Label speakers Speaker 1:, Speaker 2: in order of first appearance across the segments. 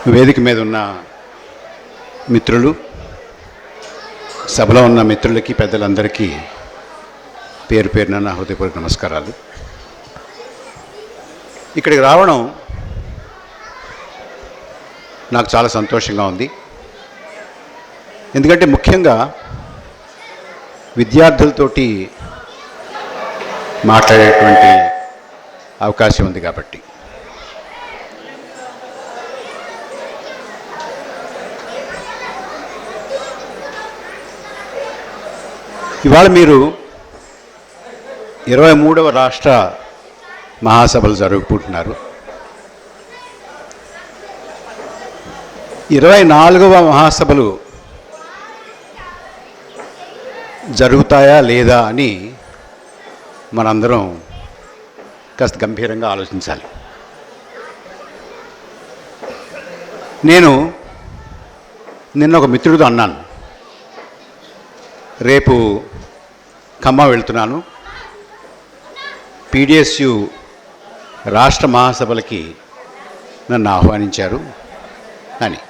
Speaker 1: వేదిక మీద ఉన్న మిత్రులు, సభలో ఉన్న మిత్రులకి, పెద్దలందరికీ పేరు పేరున నా హృదయపూర్వక నమస్కారాలు. ఇక్కడికి రావడం నాకు చాలా సంతోషంగా ఉంది. ఎందుకంటే ముఖ్యంగా విద్యార్థులతోటి మాట్లాడేటువంటి అవకాశం ఉంది కాబట్టి. ఇవాళ మీరు 23వ రాష్ట్ర మహాసభలు జరుపుకుంటున్నారు. 24వ మహాసభలు జరుగుతాయా లేదా అని మనందరం కాస్త గంభీరంగా ఆలోచించాలి. నేను నిన్న ఒక మిత్రుడితో అన్నాను, రేపు ఖమ్మం వెళ్తున్నాను, పీడిఎస్యు రాష్ట్ర మహాసభలకి నన్ను ఆహ్వానించారు అని.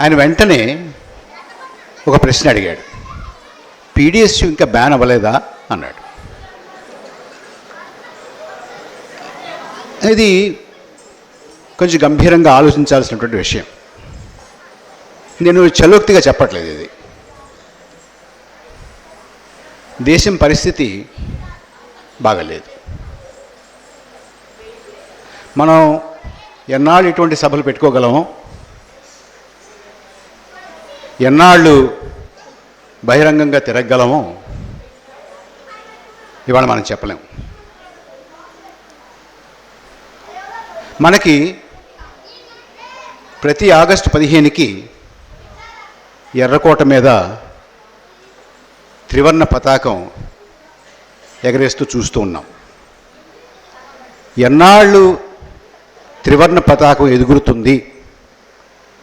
Speaker 1: ఆయన వెంటనే ఒక ప్రశ్న అడిగాడు, పీడిఎస్యు ఇంకా బ్యాన్ అవ్వలేదా అన్నాడు. ఇది కొంచెం గంభీరంగా ఆలోచించాల్సినటువంటి విషయం. నేను చలోక్తిగా చెప్పట్లేదు. ఇది దేశం పరిస్థితి బాగలేదు. మనం ఎన్నాళ్ళు ఇటువంటి సభలు పెట్టుకోగలమో, ఎన్నాళ్ళు బహిరంగంగా తిరగగలమో ఇవాళ మనం చెప్పలేం. మనకి ప్రతి ఆగస్టు 15కి ఎర్రకోట మీద త్రివర్ణ పతాకం ఎగరేస్తూ చూస్తూ ఉన్నాం. ఎన్నాళ్ళు త్రివర్ణ పతాకం ఎదుగురుతుంది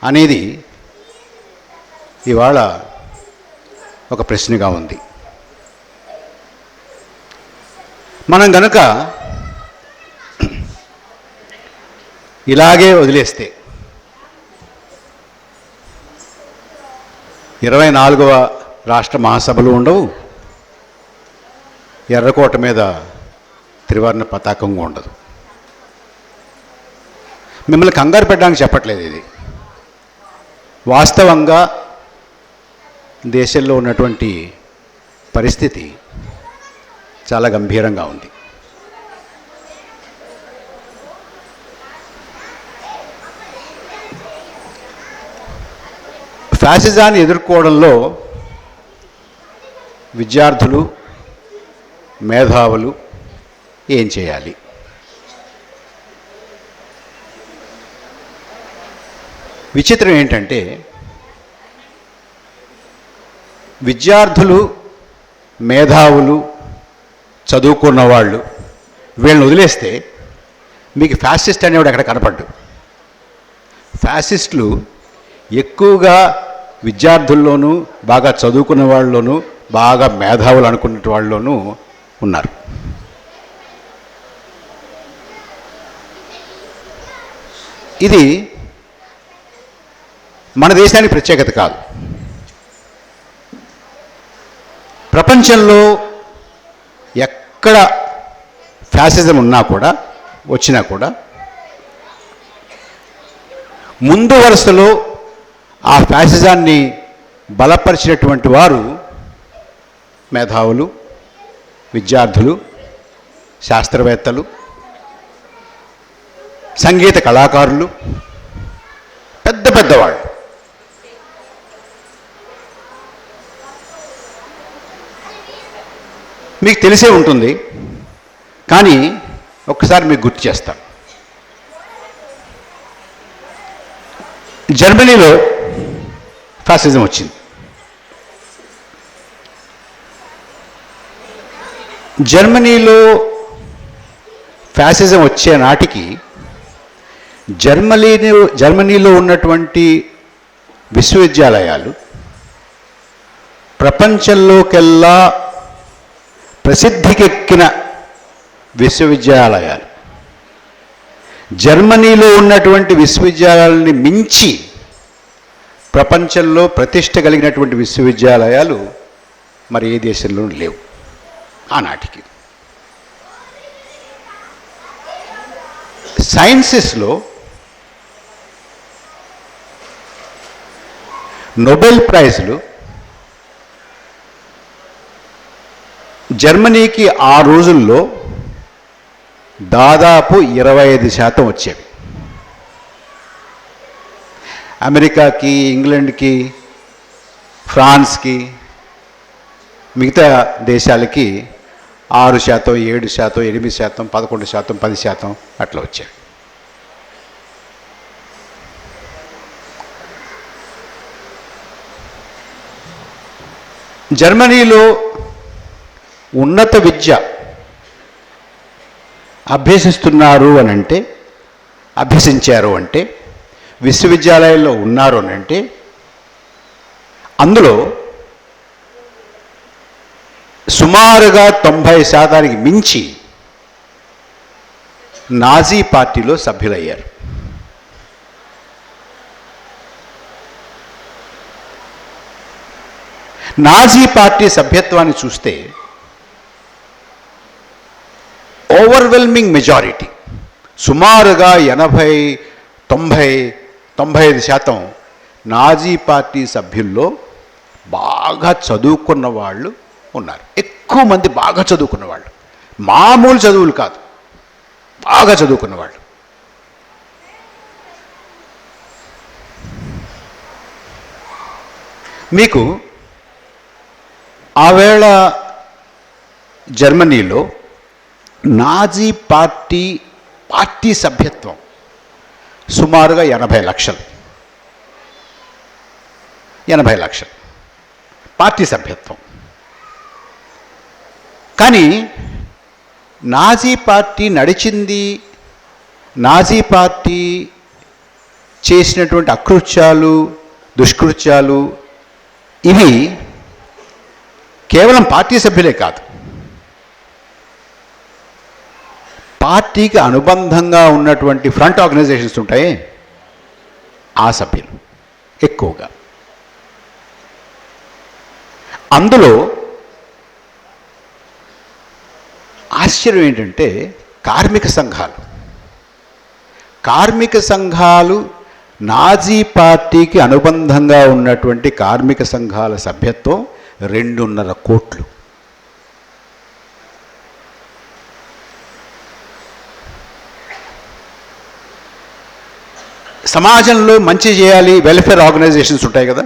Speaker 1: అనేది ఇవాళ ఒక ప్రశ్నగా ఉంది. మనం గనుక ఇలాగే వదిలేస్తే 24వ రాష్ట్ర మహాసభలు ఉండవు, ఎర్రకోట మీద త్రివర్ణ పతాకంగా ఉండదు. మిమ్మల్ని కంగారు పెట్టడానికి చెప్పట్లేదు. ఇది వాస్తవంగా దేశంలో ఉన్నటువంటి పరిస్థితి చాలా గంభీరంగా ఉంది. ఫ్యాసిజాన్ని ఎదుర్కోవడంలో విద్యార్థులు, మేధావులు ఏం చేయాలి? విచిత్రం ఏంటంటే, విద్యార్థులు, మేధావులు, చదువుకున్న వాళ్ళు వీళ్ళని వదిలేస్తే మీకు ఫ్యాసిస్ట్ అనేవాడు ఎక్కడ కనపడ్డు. ఫ్యాసిస్టులు ఎక్కువగా విద్యార్థుల్లోనూ, బాగా చదువుకున్న వాళ్ళలోనూ, బాగా మేధావులు అనుకున్న వాళ్ళలోనూ ఉన్నారు. ఇది మన దేశానికి ప్రత్యేకత కాదు. ప్రపంచంలో ఎక్కడ ఫ్యాసిజం ఉన్నా కూడా, వచ్చినా కూడా ముందు వరుసలో ఆ ఫ్యాసిజాన్ని బలపరిచినటువంటి వారు మేధావులు, విద్యార్థులు, శాస్త్రవేత్తలు, సంగీత కళాకారులు, పెద్ద పెద్దవాళ్ళు. మీకు తెలిసే ఉంటుంది, కానీ ఒక్కసారి మీకు గుర్తు చేస్తాను. జర్మనీలో ఫ్యాసిజం వచ్చింది. జర్మనీలో ఫ్యాసిజం వచ్చే నాటికి జర్మనీలో ఉన్నటువంటి విశ్వవిద్యాలయాలు ప్రపంచంలోకెల్లా ప్రసిద్ధికెక్కిన విశ్వవిద్యాలయాలు జర్మనీలో ఉన్నటువంటి విశ్వవిద్యాలయాలని మించి ప్రపంచంలో ప్రతిష్ట కలిగినటువంటి విశ్వవిద్యాలయాలు మరి ఏ దేశంలోనూ లేవు ఆనాటికి. సైన్సెస్లో నోబెల్ ప్రైజ్లు జర్మనీకి ఆ రోజుల్లో దాదాపు 25% వచ్చేవి. అమెరికాకి, ఇంగ్లాండ్కి, ఫ్రాన్స్కి, మిగతా దేశాలకి 6%, 7%, 8%, 11%, 10% అట్లా వచ్చేవి. జర్మనీలో ఉన్నత విద్య అభ్యసిస్తున్నారు అని అంటే, అభ్యసించారు అంటే, విశ్వవిద్యాలయాల్లో ఉన్నారు అని అంటే, అందులో సుమారుగా 90% మించి నాజీ పార్టీలో సభ్యులయ్యారు. నాజీ పార్టీ సభ్యత్వాన్ని చూస్తే ఓవర్వెల్మింగ్ మెజారిటీ, సుమారుగా 80-90-95% నాజీ పార్టీ సభ్యుల్లో బాగా చదువుకున్న వాళ్ళు ఉన్నారు. ఎక్కువ మంది బాగా చదువుకున్న వాళ్ళు, మామూలు చదువులు కాదు, బాగా చదువుకున్న వాళ్ళు. మీకు ఆవేళ జర్మనీలో నాజీ పార్టీ సభ్యత్వం సుమారుగా 80 లక్షలు. 80 లక్షలు పార్టీ సభ్యత్వం. కానీ నాజీ పార్టీ నడిచింది, నాజీ పార్టీ చేసినటువంటి అకృత్యాలు, దుష్కృత్యాలు ఇవి కేవలం పార్టీ సభ్యులే కాదు, పార్టీకి అనుబంధంగా ఉన్నటువంటి ఫ్రంట్ ఆర్గనైజేషన్స్ ఉంటాయి, ఆ సభ్యులు ఎక్కువగా. అందులో ఆశ్చర్యం ఏంటంటే కార్మిక సంఘాలు నాజీ పార్టీకి అనుబంధంగా ఉన్నటువంటి కార్మిక సంఘాల సభ్యత్వం 2.5 కోట్లు. సమాజంలో మంచి చేయాలి, వెల్ఫేర్ ఆర్గనైజేషన్స్ ఉంటాయి కదా,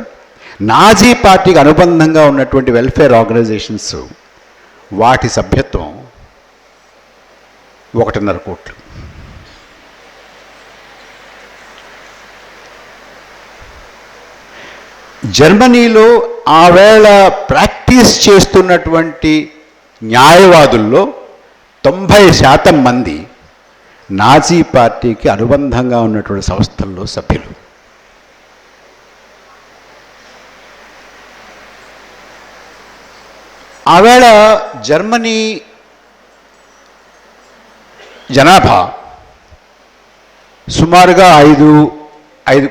Speaker 1: నాజీ పార్టీకి అనుబంధంగా ఉన్నటువంటి వెల్ఫేర్ ఆర్గనైజేషన్స్ వాటి సభ్యత్వం 1.5 కోట్లు. జర్మనీలో ఆవేళ ప్రాక్టీస్ చేస్తున్నటువంటి న్యాయవాదుల్లో 90% మంది నాజీ పార్టీకి అనుబంధంగా ఉన్నటువంటి సంస్థల్లో సభ్యులు. ఆవేళ జర్మనీ జనాభా సుమారుగా 5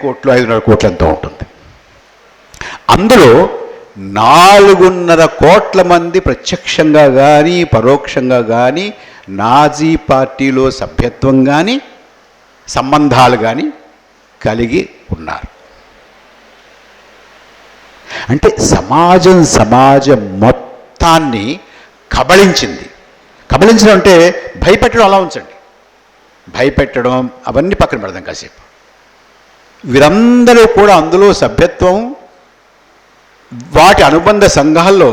Speaker 1: కోట్లు, 5.5 కోట్లు ఎంతో ఉంటుంది. అందులో 4.5 కోట్ల మంది ప్రత్యక్షంగా కానీ పరోక్షంగా కానీ నాజీ పార్టీలో సభ్యత్వం కానీ సంబంధాలు కానీ కలిగి ఉన్నారు. అంటే సమాజం మొత్తాన్ని కబళించడం అంటే భయపెట్టడం అలా ఉంచండి, భయపెట్టడం అవన్నీ పక్కన పెడదాం కాసేపు. వీరందరూ కూడా అందులో సభ్యత్వం, వాటి అనుబంధ సంఘాల్లో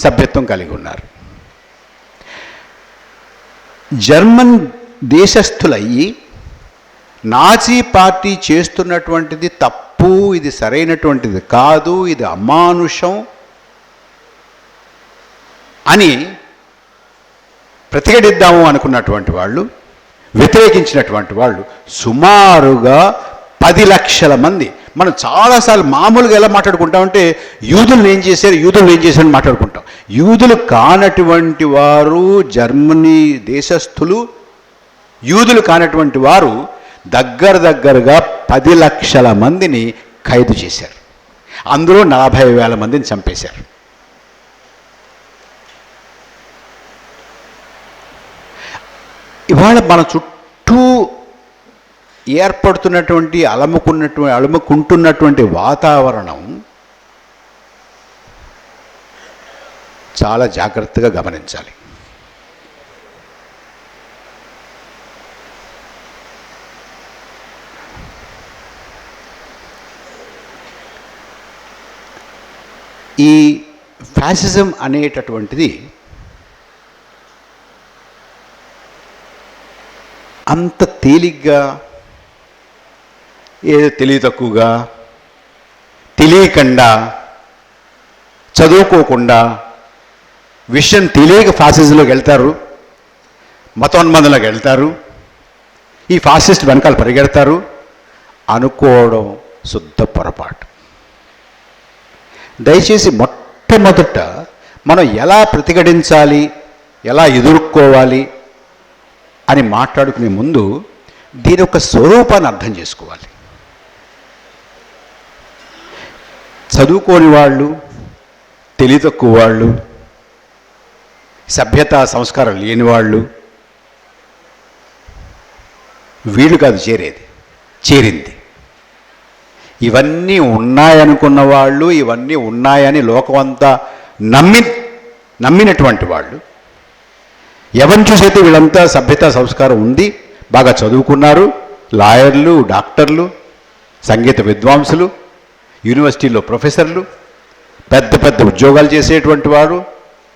Speaker 1: సభ్యత్వం కలిగి ఉన్నారు. జర్మన్ దేశస్థులయ్యి నాజీ పార్టీ చేస్తున్నటువంటిది తప్పు, ఇది సరైనటువంటిది కాదు, ఇది అమానుషం అని ప్రతిఘటిద్దాము అనుకున్నటువంటి వాళ్ళు, వ్యతిరేకించినటువంటి వాళ్ళు సుమారుగా 10 లక్షల మంది. మనం చాలాసార్లు మామూలుగా ఎలా మాట్లాడుకుంటామంటే యూదులను ఏం చేశారని మాట్లాడుకుంటాం. యూదులు కానటువంటి వారు, జర్మనీ దేశస్థులు యూదులు కానటువంటి వారు దగ్గరగా 10 లక్షల మందిని ఖైదు చేశారు. అందులో 40,000 మందిని చంపేశారు. ఇవాళ మన చుట్టూ ఏర్పడుతున్నటువంటి అలుముకుంటున్నటువంటి వాతావరణం చాలా జాగ్రత్తగా గమనించాలి. ఈ ఫ్యాసిజం అనేటటువంటిది అంత తేలిగ్గా, ఏదో తెలివి తక్కువగా, తెలియకుండా, చదువుకోకుండా, విషయం తెలియక ఫాసిజంలోకి వెళ్తారు, మతోన్మాదంలోకి వెళ్తారు, ఈ ఫాసిస్ట్ వెనకాల పరిగెడతారు అనుకోవడం శుద్ధ పొరపాటు. దయచేసి మొట్టమొదట మనం ఎలా ప్రతిఘటించాలి, ఎలా ఎదుర్కోవాలి అని మాట్లాడుకునే ముందు దీని యొక్క స్వరూపాన్ని అర్థం చేసుకోవాలి. చదువుకోని వాళ్ళు, తెలివి తక్కువ వాళ్ళు, సభ్యత సంస్కారం లేని వాళ్ళు, వీళ్ళు కాదు చేరింది. ఇవన్నీ ఉన్నాయనుకున్న వాళ్ళు, ఇవన్నీ ఉన్నాయని లోకమంతా నమ్మినటువంటి వాళ్ళు, ఎవరిని చూసైతే వీళ్ళంతా సభ్యత సంస్కారం ఉంది, బాగా చదువుకున్నారు, లాయర్లు, డాక్టర్లు, సంగీత విద్వాంసులు, యూనివర్సిటీల్లో ప్రొఫెసర్లు, పెద్ద పెద్ద ఉద్యోగాలు చేసేటువంటి వారు,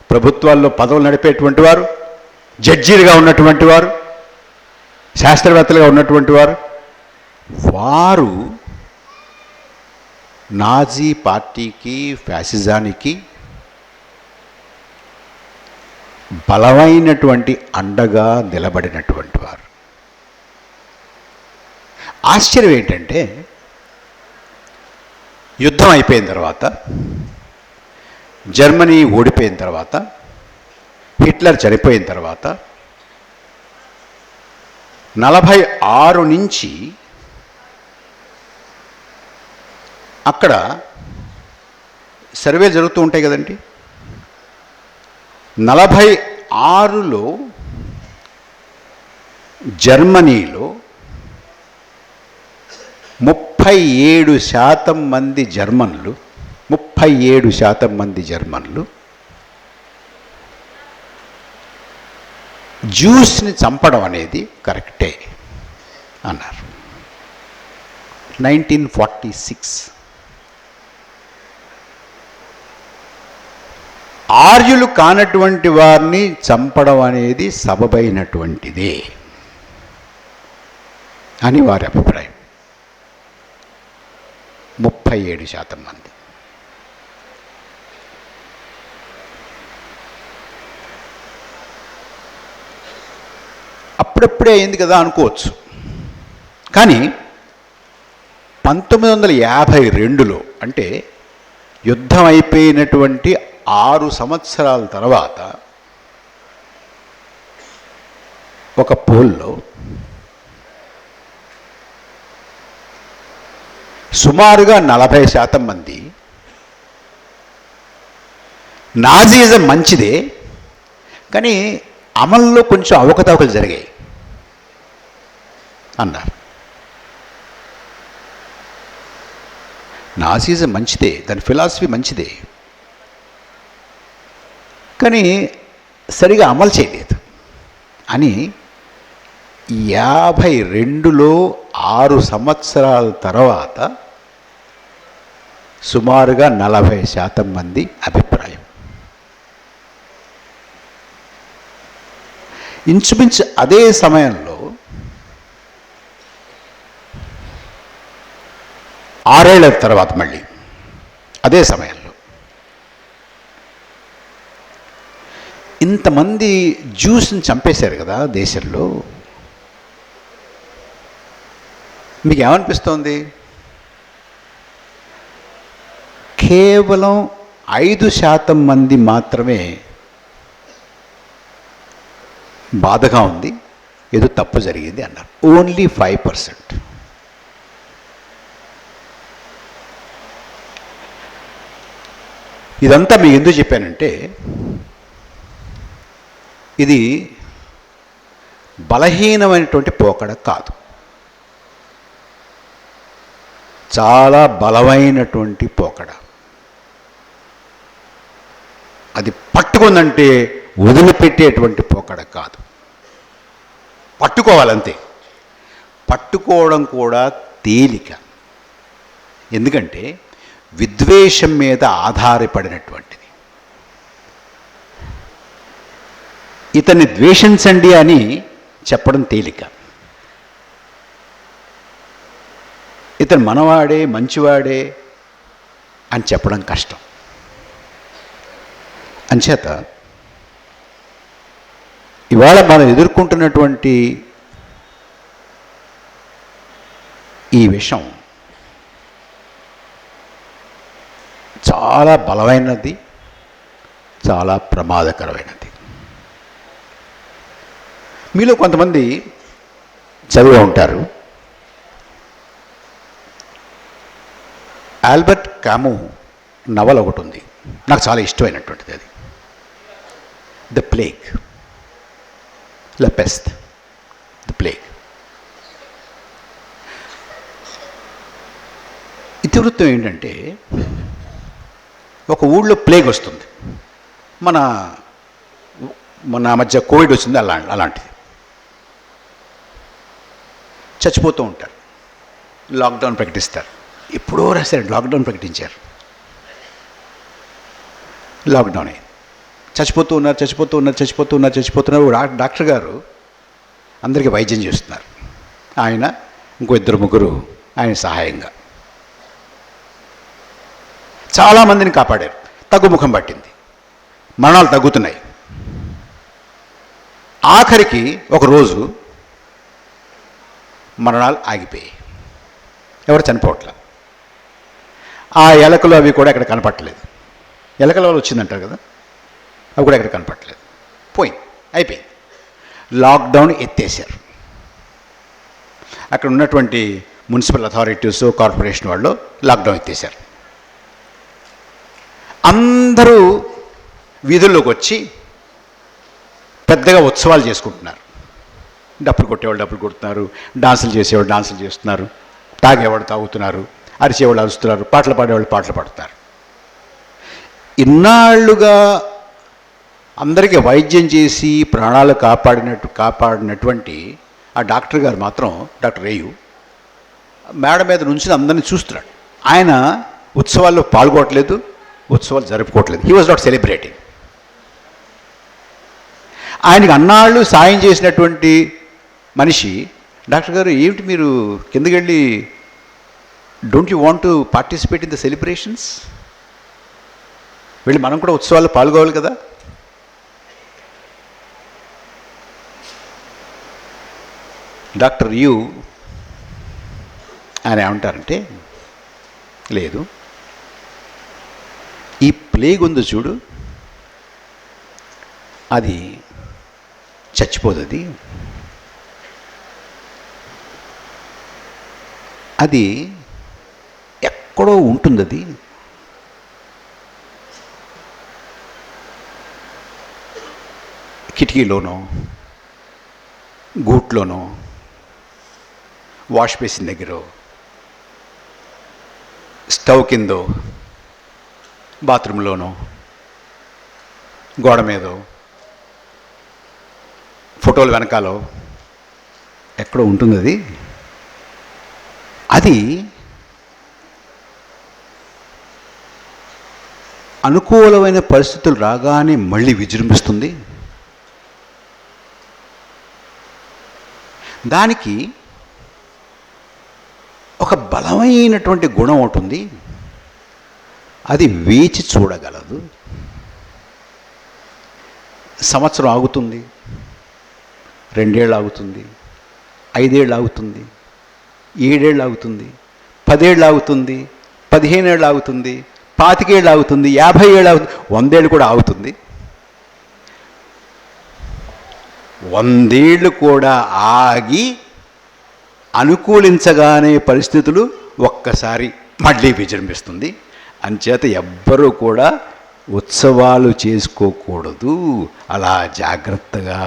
Speaker 1: ప్రభుత్వాల్లో పదవులు నడిపేటువంటి వారు, జడ్జీలుగా ఉన్నటువంటి వారు, శాస్త్రవేత్తలుగా ఉన్నటువంటి వారు, వారు నాజీ పార్టీకి, ఫ్యాసిజానికి బలమైనటువంటి అండగా నిలబడినటువంటి వారు. ఆశ్చర్యం ఏంటంటే, యుద్ధం అయిపోయిన తర్వాత, జర్మనీ ఓడిపోయిన తర్వాత, హిట్లర్ చనిపోయిన తర్వాత 46 నుంచి అక్కడ సర్వే జరుగుతూ ఉంటాయి కదండి. 46లో జర్మనీలో 37% మంది జర్మన్లు 37% మంది జర్మన్లు జ్యూస్ని చంపడం అనేది కరెక్టే అన్నారు. 1946 ఆర్యులు కానటువంటి వారిని చంపడం అనేది సబబైనటువంటిదే అని వారి అభిప్రాయం. 37% మంది. అప్పుడప్పుడే అయింది కదా అనుకోవచ్చు. కానీ 1952లో అంటే యుద్ధం అయిపోయినటువంటి 6 సంవత్సరాల తర్వాత ఒక పోల్లో సుమారుగా 40% మంది నాజీయిజం మంచిదే, కానీ అమల్లో కొంచెం అవకతవకలు జరిగాయి అన్నారు. నాజీయిజం మంచిదే, దాని ఫిలాసఫీ మంచిదే, కానీ సరిగా అమలు చేయలేదు అని 52లో 6 సంవత్సరాల తర్వాత సుమారుగా 40% మంది అభిప్రాయం. ఇంచుమించు అదే సమయంలో 6 ఏళ్ల తర్వాత మళ్ళీ అదే సమయంలో ఇంతమంది జ్యూస్ని చంపేశారు కదా దేశంలో. మీకు ఏమనిపిస్తోంది? కేవలం 5% మంది మాత్రమే బాధగా ఉంది, ఏదో తప్పు జరిగింది అన్నారు. ఓన్లీ 5%. ఇదంతా మీకు ఎందుకు చెప్పానంటే, ఇది బలహీనమైనటువంటి పోకడ కాదు, చాలా బలమైనటువంటి పోకడ. అది పట్టుకుందంటే వదిలిపెట్టేటువంటి పోకడ కాదు, పట్టుకోవాలంతే. పట్టుకోవడం కూడా తేలిక, ఎందుకంటే విద్వేషం మీద ఆధారపడినటువంటిది. ఇతన్ని ద్వేషించండి అని చెప్పడం తేలిక, ఇతను మనవాడే మంచివాడే అని చెప్పడం కష్టం. అంచేత ఇవాళ మనం ఎదుర్కొంటున్నటువంటి ఈ విషయం చాలా బలమైనది, చాలా ప్రమాదకరమైనది. మీలో కొంతమంది చదివి ఉంటారు, ఆల్బర్ట్ కాము నవల ఒకటి ఉంది, నాకు చాలా ఇష్టమైనటువంటిది. అది ద ప్లేగ్, ల పెస్ట్, ద ప్లేగ్. ఇతివృత్తం ఏంటంటే, ఒక ఊళ్ళో ప్లేగ్ వస్తుంది. మన మధ్య కోవిడ్ వచ్చింది, అలాంటిది. చచ్చిపోతూ ఉంటారు, లాక్డౌన్ ప్రకటిస్తారు. ఎప్పుడో రాశారు, లాక్డౌన్ ప్రకటించారు, లాక్డౌన్ అయింది. చచ్చిపోతున్నారు. డాక్టర్ గారు అందరికీ వైద్యం చేస్తున్నారు, ఆయన ఇంకో 2-3 ఆయన సహాయంగా చాలామందిని కాపాడారు. తగ్గుముఖం పట్టింది, మరణాలు తగ్గుతున్నాయి. ఆఖరికి ఒకరోజు మరణాలు ఆగిపోయాయి, ఎవరు చనిపోవట్ల. ఆ ఎలకలు అవి కూడా ఎక్కడ కనపట్టలేదు. ఎలకల వల్ల వచ్చిందంటారు కదా, అవి కూడా ఎక్కడ కనపట్టలేదు. అయిపోయింది. లాక్డౌన్ ఎత్తేసారు. అక్కడ ఉన్నటువంటి మున్సిపల్ అథారిటీస్, కార్పొరేషన్ వాళ్ళు లాక్డౌన్ ఎత్తేసారు. అందరూ వీధుల్లోకి వచ్చి పెద్దగా ఉత్సవాలు చేసుకుంటున్నారు. డప్పులు కొట్టేవాళ్ళు డప్పులు కొడుతున్నారు, డాన్సులు చేసేవాళ్ళు డాన్సులు చేస్తున్నారు, తాగేవాళ్ళు తాగుతున్నారు, అరిచేవాళ్ళు అరుస్తున్నారు, పాటలు పాడేవాళ్ళు పాటలు పాడుతున్నారు. ఇన్నాళ్లుగా అందరికీ వైద్యం చేసి ప్రాణాలు కాపాడినటువంటి ఆ డాక్టర్ గారు మాత్రం, డాక్టర్ రేయు, మేడ మీద నుంచి అందరినీ చూస్తున్నాడు. ఆయన ఉత్సవాల్లో పాల్గొనట్లేదు, ఉత్సవాలు జరుపుకోవట్లేదు. He was not celebrating. ఆయనకి అన్నాళ్ళు సాయం చేసినటువంటి మనిషి, డాక్టర్ గారు ఏమిటి మీరు కిందకి వెళ్ళి, don't you want to participate in the celebrations, వెళ్ళి మనం కూడా ఉత్సవాల్లో పాల్గొవాలి కదా. డాక్టర్ యూ ఆయన ఏమంటారంటే, లేదు, ఈ ప్లేగ్ ఉంది చూడు, అది చచ్చిపోతుంది, అది ఎక్కడో ఉంటుంది, అది కిటికీలోనో గూట్లోనో వాష్ బేసిన్ దగ్గర, స్టవ్ కిందో, బాత్రూంలోనో, గోడ మీదో, ఫోటోలు వెనకాలో ఎక్కడో ఉంటుంది. అది అనుకూలమైన పరిస్థితులు రాగానే మళ్ళీ విజృంభిస్తుంది. దానికి ఒక బలమైనటువంటి గుణం ఉంటుంది, అది వేచి చూడగలదు. సంవత్సరం ఆగుతుంది, 2 ఏళ్ళు ఆగుతుంది, 5 ఏళ్ళు ఆగుతుంది, 7 ఏళ్ళు ఆగుతుంది, 10 ఏళ్ళు ఆగుతుంది, 15 ఏళ్ళు ఆగుతుంది, 25 ఏళ్ళు ఆగుతుంది, 50 ఏళ్ళు ఆగుతుంది, 100 ఏళ్ళు కూడా ఆగుతుంది. 100 ఏళ్ళు కూడా ఆగి అనుకూలించగానే పరిస్థితులు ఒక్కసారి మళ్ళీ విజృంభిస్తుంది. అంచేత ఎవ్వరూ కూడా ఉత్సవాలు చేసుకోకూడదు, అలా జాగ్రత్తగా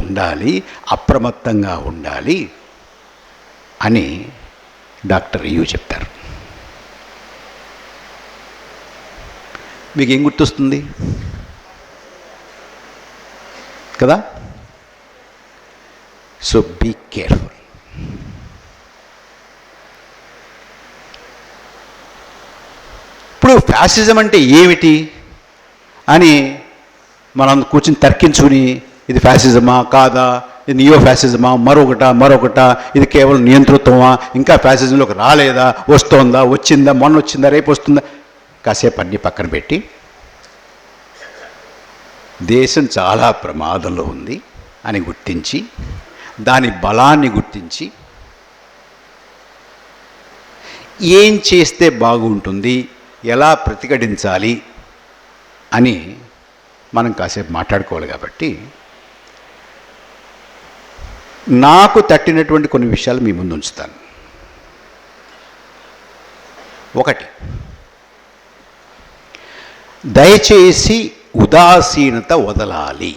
Speaker 1: ఉండాలి, అప్రమత్తంగా ఉండాలి అని డాక్టర్ యు చెప్తారు. మీకు ఏం గుర్తొస్తుంది కదా? So be careful. ఇప్పుడు ఫ్యాసిజం అంటే ఏమిటి అని మనం కూర్చుని తర్కించుకుని, ఇది ఫ్యాసిజమా కాదా, ఇది నియో ఫ్యాసిజమా, మరొకట, ఇది కేవలం నియంతృత్వమా, ఇంకా ఫ్యాసిజంలోకి రాలేదా, వస్తోందా, వచ్చిందా, మొన్న వచ్చిందా, రేపు వస్తుందా, కాసేపు అన్నీ పక్కన పెట్టి దేశం చాలా ప్రమాదంలో ఉంది అని గుర్తించి, దాని బలాన్ని గుర్తించి, ఏం చేస్తే బాగుంటుంది, ఎలా ప్రతిఘటించాలి అని మనం కాసేపు మాట్లాడుకోవాలి. కాబట్టి నాకు తట్టినటువంటి కొన్ని విషయాలు మీ ముందు ఉంచుతాను. ఒకటి, దయచేసి ఉదాసీనత వదలాలి.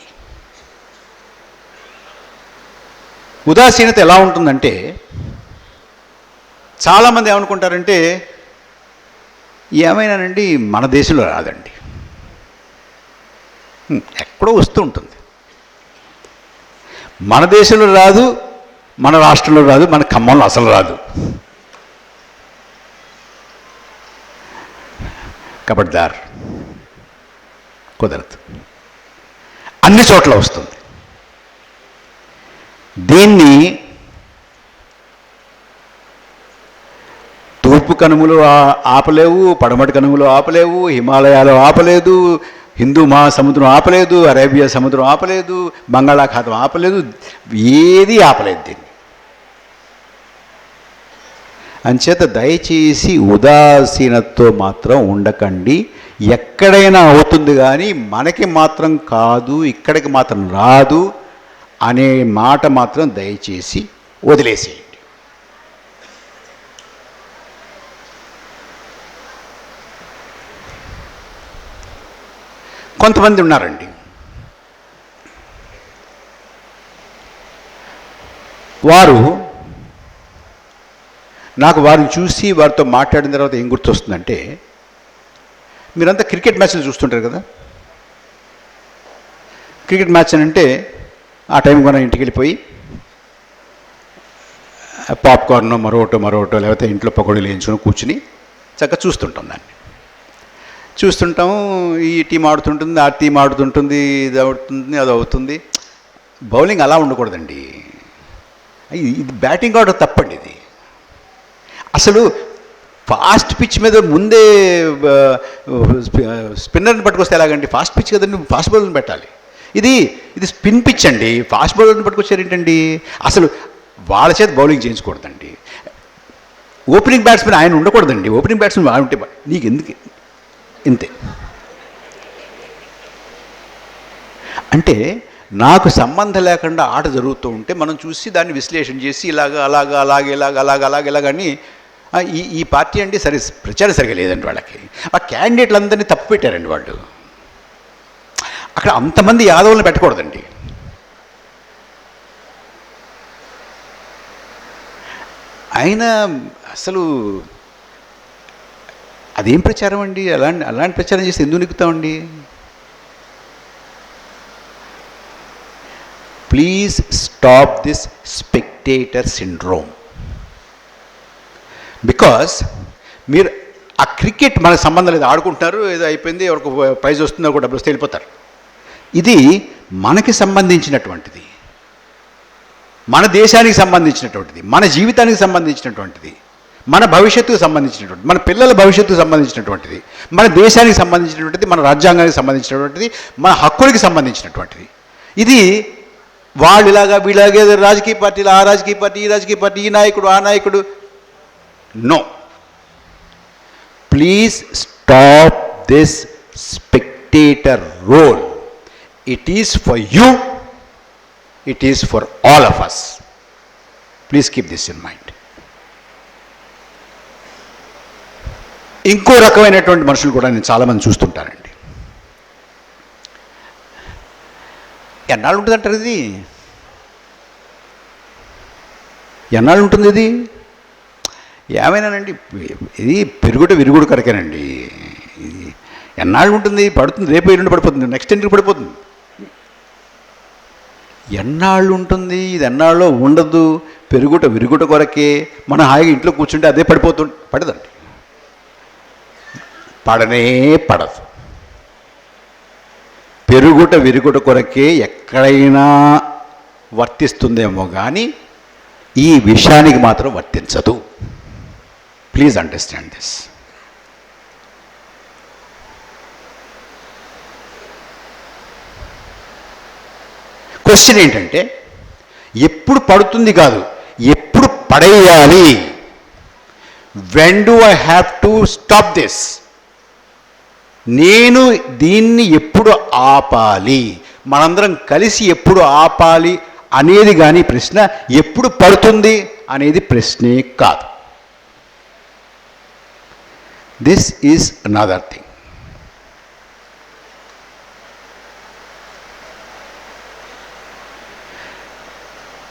Speaker 1: ఉదాసీనత ఎలా ఉంటుందంటే, చాలామంది ఏమనుకుంటారంటే, ఏమైనానండి మన దేశంలో రాదండి, ఎక్కడో వస్తూ ఉంటుంది. మన దేశంలో రాదు, మన రాష్ట్రంలో రాదు, మన ఖమ్మంలో అసలు రాదు. కబడ్దార్, కుదరదు. అన్ని చోట్ల వస్తుంది. దీన్ని తూర్పు కనుమలు ఆపలేవు, పడమటి కనుమలు ఆపలేవు, హిమాలయాలు ఆపలేదు, హిందూ మహాసముద్రం ఆపలేదు, అరేబియా సముద్రం ఆపలేదు, బంగాళాఖాతం ఆపలేదు, ఏది ఆపలేదు దీన్ని. అంచేత దయచేసి ఉదాసీనతతో మాత్రం ఉండకండి. ఎక్కడైనా అవుతుంది కానీ మనకి మాత్రం కాదు, ఇక్కడికి మాత్రం రాదు అనే మాట మాత్రం దయచేసి వదిలేసేయండి. కొంతమంది ఉన్నారండి, వారు నాకు వారిని చూసి వారితో మాట్లాడిన తర్వాత ఏం గుర్తొస్తుందంటే, మీరంతా క్రికెట్ మ్యాచ్లు చూస్తుంటారు కదా. క్రికెట్ మ్యాచ్ అని అంటే ఆ టైం కూడా ఇంటికి వెళ్ళిపోయి పాప్కార్న్ మరోటో లేకపోతే ఇంట్లో పకోడీలు వేయించుకొని కూర్చుని చక్కగా చూస్తుంటాం. దాన్ని చూస్తుంటాం. ఈ టీం ఆడుతుంటుంది, ఆ టీం ఆడుతుంటుంది, ఇది అవుతుంది, అది అవుతుంది. బౌలింగ్ అలా ఉండకూడదండి. ఇది బ్యాటింగ్ ఆర్డర్ తప్పండి. ఇది అసలు ఫాస్ట్ పిచ్ మీద ముందే స్పిన్నర్ని పట్టుకొస్తే ఎలాగండి? ఫాస్ట్ పిచ్ కదండి, ఫాస్ట్ బౌలర్ని పెట్టాలి. ఇది స్పిన్ పిచ్ అండి, ఫాస్ట్ బౌలర్ని పట్టుకొచ్చారు ఏంటండి? అసలు వాళ్ళ చేత బౌలింగ్ చేయించకూడదండి. ఓపెనింగ్ బ్యాట్స్మెన్ ఆయన ఉండకూడదండి. ఓపెనింగ్ బ్యాట్స్మెన్ ఆయన ఉంటే నీకు ఎందుకు ఇంతే. అంటే నాకు సంబంధం లేకుండా ఆట జరుగుతూ ఉంటే మనం చూసి దాన్ని విశ్లేషణ చేసి ఇలాగని ఈ పార్టీ అండి సరే ప్రచారం సరిగా లేదండి వాళ్ళకి. ఆ క్యాండిడేట్లందరినీ తప్పు పెట్టారండి వాళ్ళు. అక్కడ అంతమంది యాదవులను పెట్టకూడదండి. అయినా అసలు అదేం ప్రచారం అండి? అలాంటి ప్రచారం చేసి ఎందుకు నిక్కుతామండి? Please stop this spectator syndrome. Because మీరు ఆ క్రికెట్ మనకు సంబంధం లేదు, ఆడుకుంటున్నారు, ఏదో అయిపోయింది, ఎవరికి ప్రైజ్ వస్తుందో కూడా డబ్బులు వస్తే వెళ్ళిపోతారు. ఇది మనకి సంబంధించినటువంటిది, మన దేశానికి సంబంధించినటువంటిది, మన జీవితానికి సంబంధించినటువంటిది, మన భవిష్యత్తుకు సంబంధించినటువంటిది, మన పిల్లల భవిష్యత్తుకు సంబంధించినటువంటిది, మన దేశానికి సంబంధించినటువంటిది, మన రాజ్యాంగానికి సంబంధించినటువంటిది, మన హక్కులకి సంబంధించినటువంటిది. ఇది వాళ్ళు ఇలాగా వీళ్ళగే రాజకీయ పార్టీలు, ఆ రాజకీయ పార్టీ, ఈ రాజకీయ పార్టీ, ఈ నాయకుడు, ఆ నాయకుడు. No, please stop this spectator role. It is for you, it is for all of us. Please keep this in mind. ఇంకో రకమైనటువంటి మనుషులు కూడా నేను చాలామంది చూస్తుంటానండి. ఎన్నాళ్ళు ఉంటుందంటారు ఇది? ఎన్నాళ్ళు ఉంటుంది ఇది? ఏమైనానండి, ఇది పెరుగుట విరుగుడు కరకేనండి. ఇది ఎన్నాళ్ళు ఉంటుంది? పడుతుంది, రేపు ఎల్లుండి పడిపోతుంది, నెక్స్ట్ ఇంటికి పడిపోతుంది. ఎన్నాళ్ళు ఉంటుంది? ఇది ఎన్నాళ్ళలో ఉండదు. పెరుగుట విరుగుట కొరకే. మనం హాయిగా ఇంట్లో కూర్చుంటే అదే పడదండి, పడనే పడదు. పెరుగుట విరుగుట కొరకే ఎక్కడైనా వర్తిస్తుందేమో కానీ ఈ విషయానికి మాత్రం వర్తించదు. Please understand this. క్వశ్చన్ ఏంటంటే, ఎప్పుడు పడుతుంది కాదు, ఎప్పుడు పడేయాలి. When do I have to stop this? నేను దీన్ని ఎప్పుడు ఆపాలి? మనందరం కలిసి ఎప్పుడు ఆపాలి అనేది కానీ ప్రశ్న. ఎప్పుడు పడుతుంది అనేది ప్రశ్నే కాదు. This is another thing.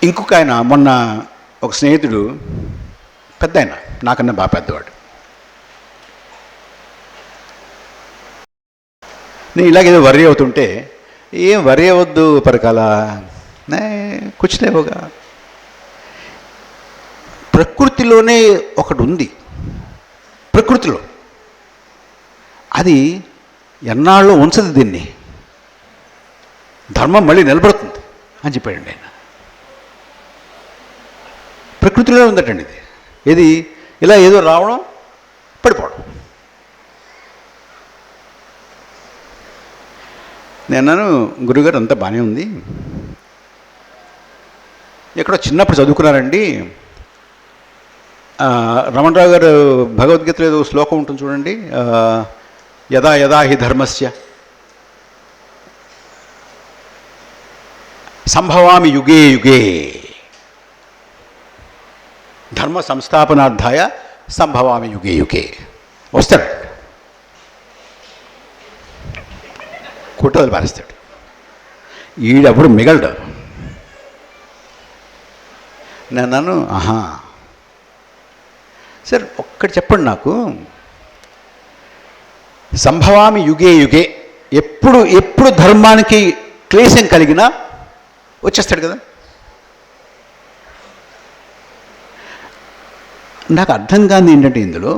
Speaker 1: ఇంకొక ఆయన, మొన్న ఒక స్నేహితుడు, పెద్ద ఆయన, నాకన్నా బాగా పెద్దవాడు, నేను ఇలాగేదో వర్రీ అవుతుంటే, ఏం వర్రీ అవ్వద్దు పరకాల, కూర్చునేవుగా, ప్రకృతిలోనే ఒకటి ఉంది, ప్రకృతిలో అది ఎన్నాళ్ళు ఉంచదు, దీన్ని ధర్మం మళ్ళీ నిలబడుతుంది అని చెప్పాడండి ఆయన. ప్రకృతిలో ఉందటండి ఇది. ఇది ఇలా ఏదో రావడం, పడిపోవడం. నేను గురుగారు అంతా బాగానే ఉంది, ఎక్కడో చిన్నప్పుడు చదువుకున్నారండి, రమణరావు గారు భగవద్గీతలో ఏదో శ్లోకం ఉంటుంది చూడండి, యదా యదా హి ధర్మస్య సంభవామి యుగే యుగే ధర్మ సంస్థాపనార్థాయ సంభవామి యుగే యుగే. వస్తాడు, కుట్టలు పారేస్తాడు, ఈడప్పుడు మిగలడు. నేను ఆహా సార్ ఒక్కటి చెప్పండి నాకు, సంభవామి యుగే యుగే, ఎప్పుడు ఎప్పుడు ధర్మానికి క్లేశం కలిగినా వచ్చేస్తాడు కదా. నాకు అర్థం కాదు ఏంటంటే ఇందులో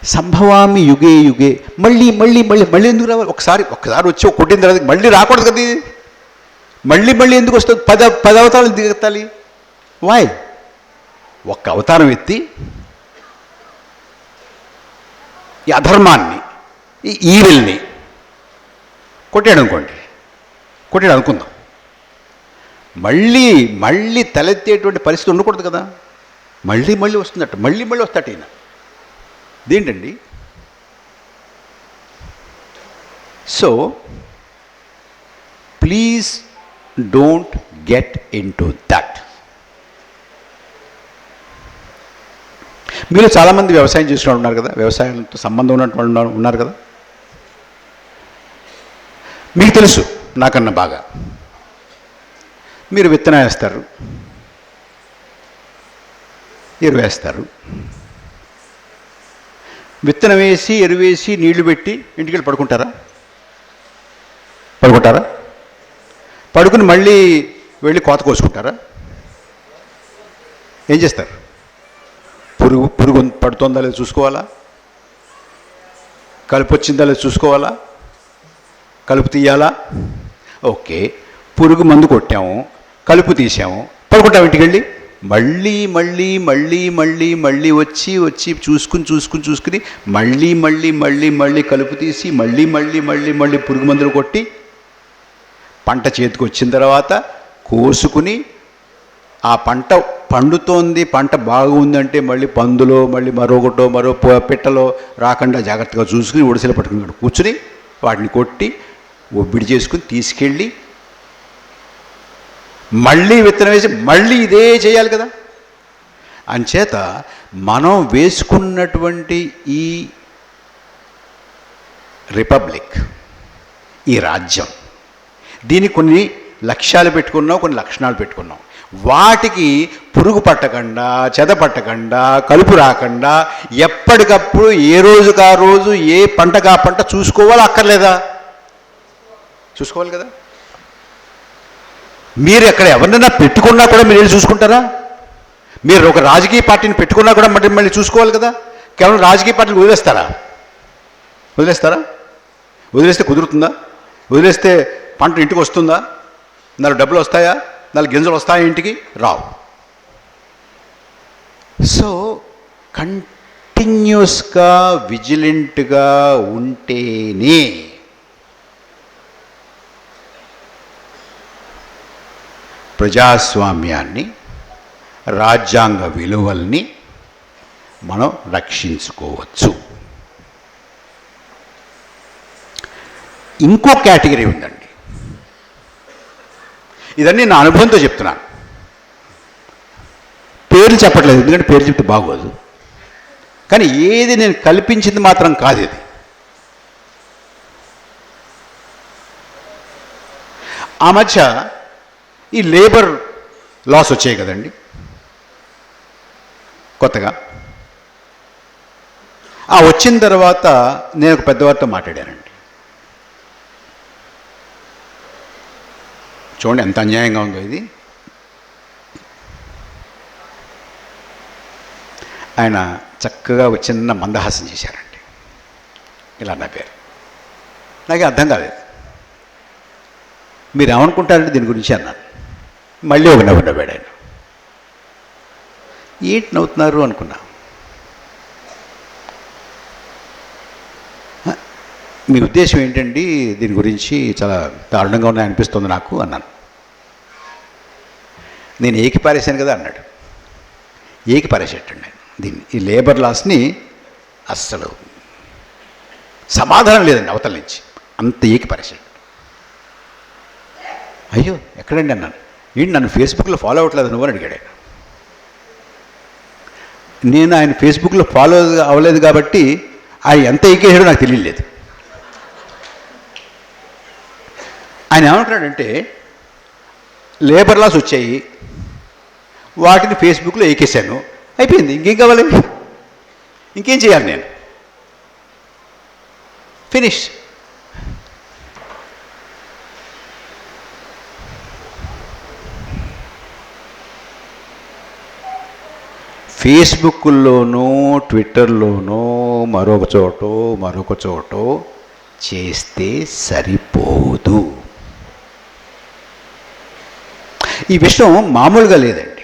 Speaker 1: సంభవామి యుగే యుగే, మళ్ళీ మళ్ళీ మళ్ళీ మళ్ళీ ఎందుకు రావాలి? ఒక్కసారి వచ్చి కొట్టిన తర్వాత మళ్ళీ రాకూడదు కదా ఇది. మళ్ళీ మళ్ళీ ఎందుకు వస్తుంది? 10 అవతారాలు దిగెత్తాలి. వాయ్? ఒక్క అవతారం ఎత్తి ఈ అధర్మాన్ని, ఈ ఈవిల్ని కొట్టాడు అనుకుందాం, మళ్ళీ మళ్ళీ తలెత్తేటువంటి పరిస్థితి ఉండకూడదు కదా. మళ్ళీ మళ్ళీ వస్తుందట, మళ్ళీ మళ్ళీ వస్తాట ఈయన. ఇదేంటండి? So please don't get in to that. మీరు చాలామంది వ్యవసాయం చేసిన వాళ్ళు ఉన్నారు కదా, వ్యవసాయంతో సంబంధం ఉన్నటువంటి వాళ్ళు ఉన్నారు కదా. మీకు తెలుసు నాకన్నా బాగా. మీరు విత్తనం వేస్తారు, ఎరువు వేస్తారు, విత్తనం వేసి ఎరువేసి నీళ్లు పెట్టి ఇంటికి వెళ్ళి పడుకుంటారా? పడుకుని మళ్ళీ వెళ్ళి కోత కోసుకుంటారా? ఏం చేస్తారు? పురుగు పడుతుందా లేదా చూసుకోవాలా, కలుపు వచ్చిందా లేదా చూసుకోవాలా, కలుపు తీయాలా. ఓకే, పురుగు మందు కొట్టాము, కలుపు తీసాము, పడుకుంటాం ఇంటికి వెళ్ళి. మళ్ళీ మళ్ళీ మళ్ళీ మళ్ళీ మళ్ళీ వచ్చి చూసుకుని మళ్ళీ మళ్ళీ మళ్ళీ మళ్ళీ కలుపు తీసి మళ్ళీ మళ్ళీ మళ్ళీ మళ్ళీ పురుగు మందులు కొట్టి పంట చేతికి వచ్చిన తర్వాత కోసుకుని ఆ పంట పండుతోంది, పంట బాగుందంటే మళ్ళీ పందులో మళ్ళీ మరో పిట్టలో రాకుండా జాగ్రత్తగా చూసుకుని ఒడిసెలు పట్టుకుని కూర్చుని వాటిని కొట్టి ఒబ్బిడి చేసుకుని తీసుకెళ్ళి మళ్ళీ విత్తనం వేసి మళ్ళీ ఇదే చేయాలి కదా. అంచేత మనం వేసుకున్నటువంటి ఈ రిపబ్లిక్, ఈ రాజ్యం, దీనికి కొన్ని లక్ష్యాలు పెట్టుకున్నాం, కొన్ని లక్షణాలు పెట్టుకున్నాం. వాటికి పురుగు పట్టకుండా, చెద పట్టకుండా, కలుపు రాకుండా ఎప్పటికప్పుడు ఏ రోజుకు ఆ రోజు ఏ పంటకు ఆ పంట చూసుకోవాలా అక్కర్లేదా? చూసుకోవాలి కదా. మీరు ఎక్కడ ఎవరినైనా పెట్టుకున్నా కూడా మీరు వెళ్ళి చూసుకుంటారా? మీరు ఒక రాజకీయ పార్టీని పెట్టుకున్నా కూడా మళ్ళీ చూసుకోవాలి కదా. కేవలం రాజకీయ పార్టీని వదిలేస్తారా? వదిలేస్తే కుదురుతుందా? వదిలేస్తే పంట ఇంటికి వస్తుందా? 4 డబ్బులు వస్తాయా? 4 గింజలు వస్తాయా? ఇంటికి రావు. సో కంటిన్యూస్గా విజిలెంట్గా ఉంటేనే ప్రజాస్వామ్యాన్ని, రాజ్యాంగ విలువల్ని మనం రక్షించుకోవచ్చు. ఇంకో కేటగిరీ ఉందండి. ఇదన్నీ నా అనుభవంతో చెప్తున్నాను, పేర్లు చెప్పట్లేదు, ఎందుకంటే పేరు చెప్తే బాగోదు. కానీ ఏది నేను కల్పించింది మాత్రం కాదు ఇది. ఆ మధ్య ఈ లేబర్ లాస్ వచ్చాయి కదండి కొత్తగా. వచ్చిన తర్వాత నేను ఒక పెద్దవారితో మాట్లాడానండి. చూడండి ఎంత అన్యాయంగా ఉందో ఇది. ఆయన చక్కగా చిన్న మందహాసం చేశారండి. ఇలా నా పేరు నాకే అర్థం కాలేదు. మీరు ఏమనుకుంటారంటే దీని గురించి అన్నాను. మళ్ళీ ఒక నవ్వు నవ్వాడు ఆయన. ఏంటి నవ్వుతున్నారు అనుకున్నా. మీ ఉద్దేశం ఏంటండి, దీని గురించి చాలా దారుణంగా ఉన్నాయి అనిపిస్తుంది నాకు అన్నాను. నేను ఏకి పారేశాను కదా అన్నాడు. ఏకి పారేసేటండి నేను దీన్ని, ఈ లేబర్ లాస్ని అస్సలు సమాధానం లేదండి అవతల నుంచి, అంత ఏకి పారేశాడు. అయ్యో ఎక్కడండి అన్నాను. ఏంటి నన్ను ఫేస్బుక్లో ఫాలో అవ్వట్లేదు నువ్వు అని అడిగాడు ఆయన. నేను ఆయన ఫేస్బుక్లో ఫాలో అవ్వలేదు కాబట్టి ఆయన ఎంత ఎక్కేసాడో నాకు తెలియలేదు. ఆయన ఏమంటున్నాడంటే లేబర్ లాస్ వచ్చాయి, వాటిని ఫేస్బుక్లో ఎక్కేశాను, అయిపోయింది, ఇంకేం కావాలి, ఇంకేం చేయాలి నేను, ఫినిష్. ఫేస్బుక్లోనో ట్విట్టర్లోనో మరొక చోటో చేస్తే సరిపోదు. ఈ విషయం మామూలుగా లేదండి.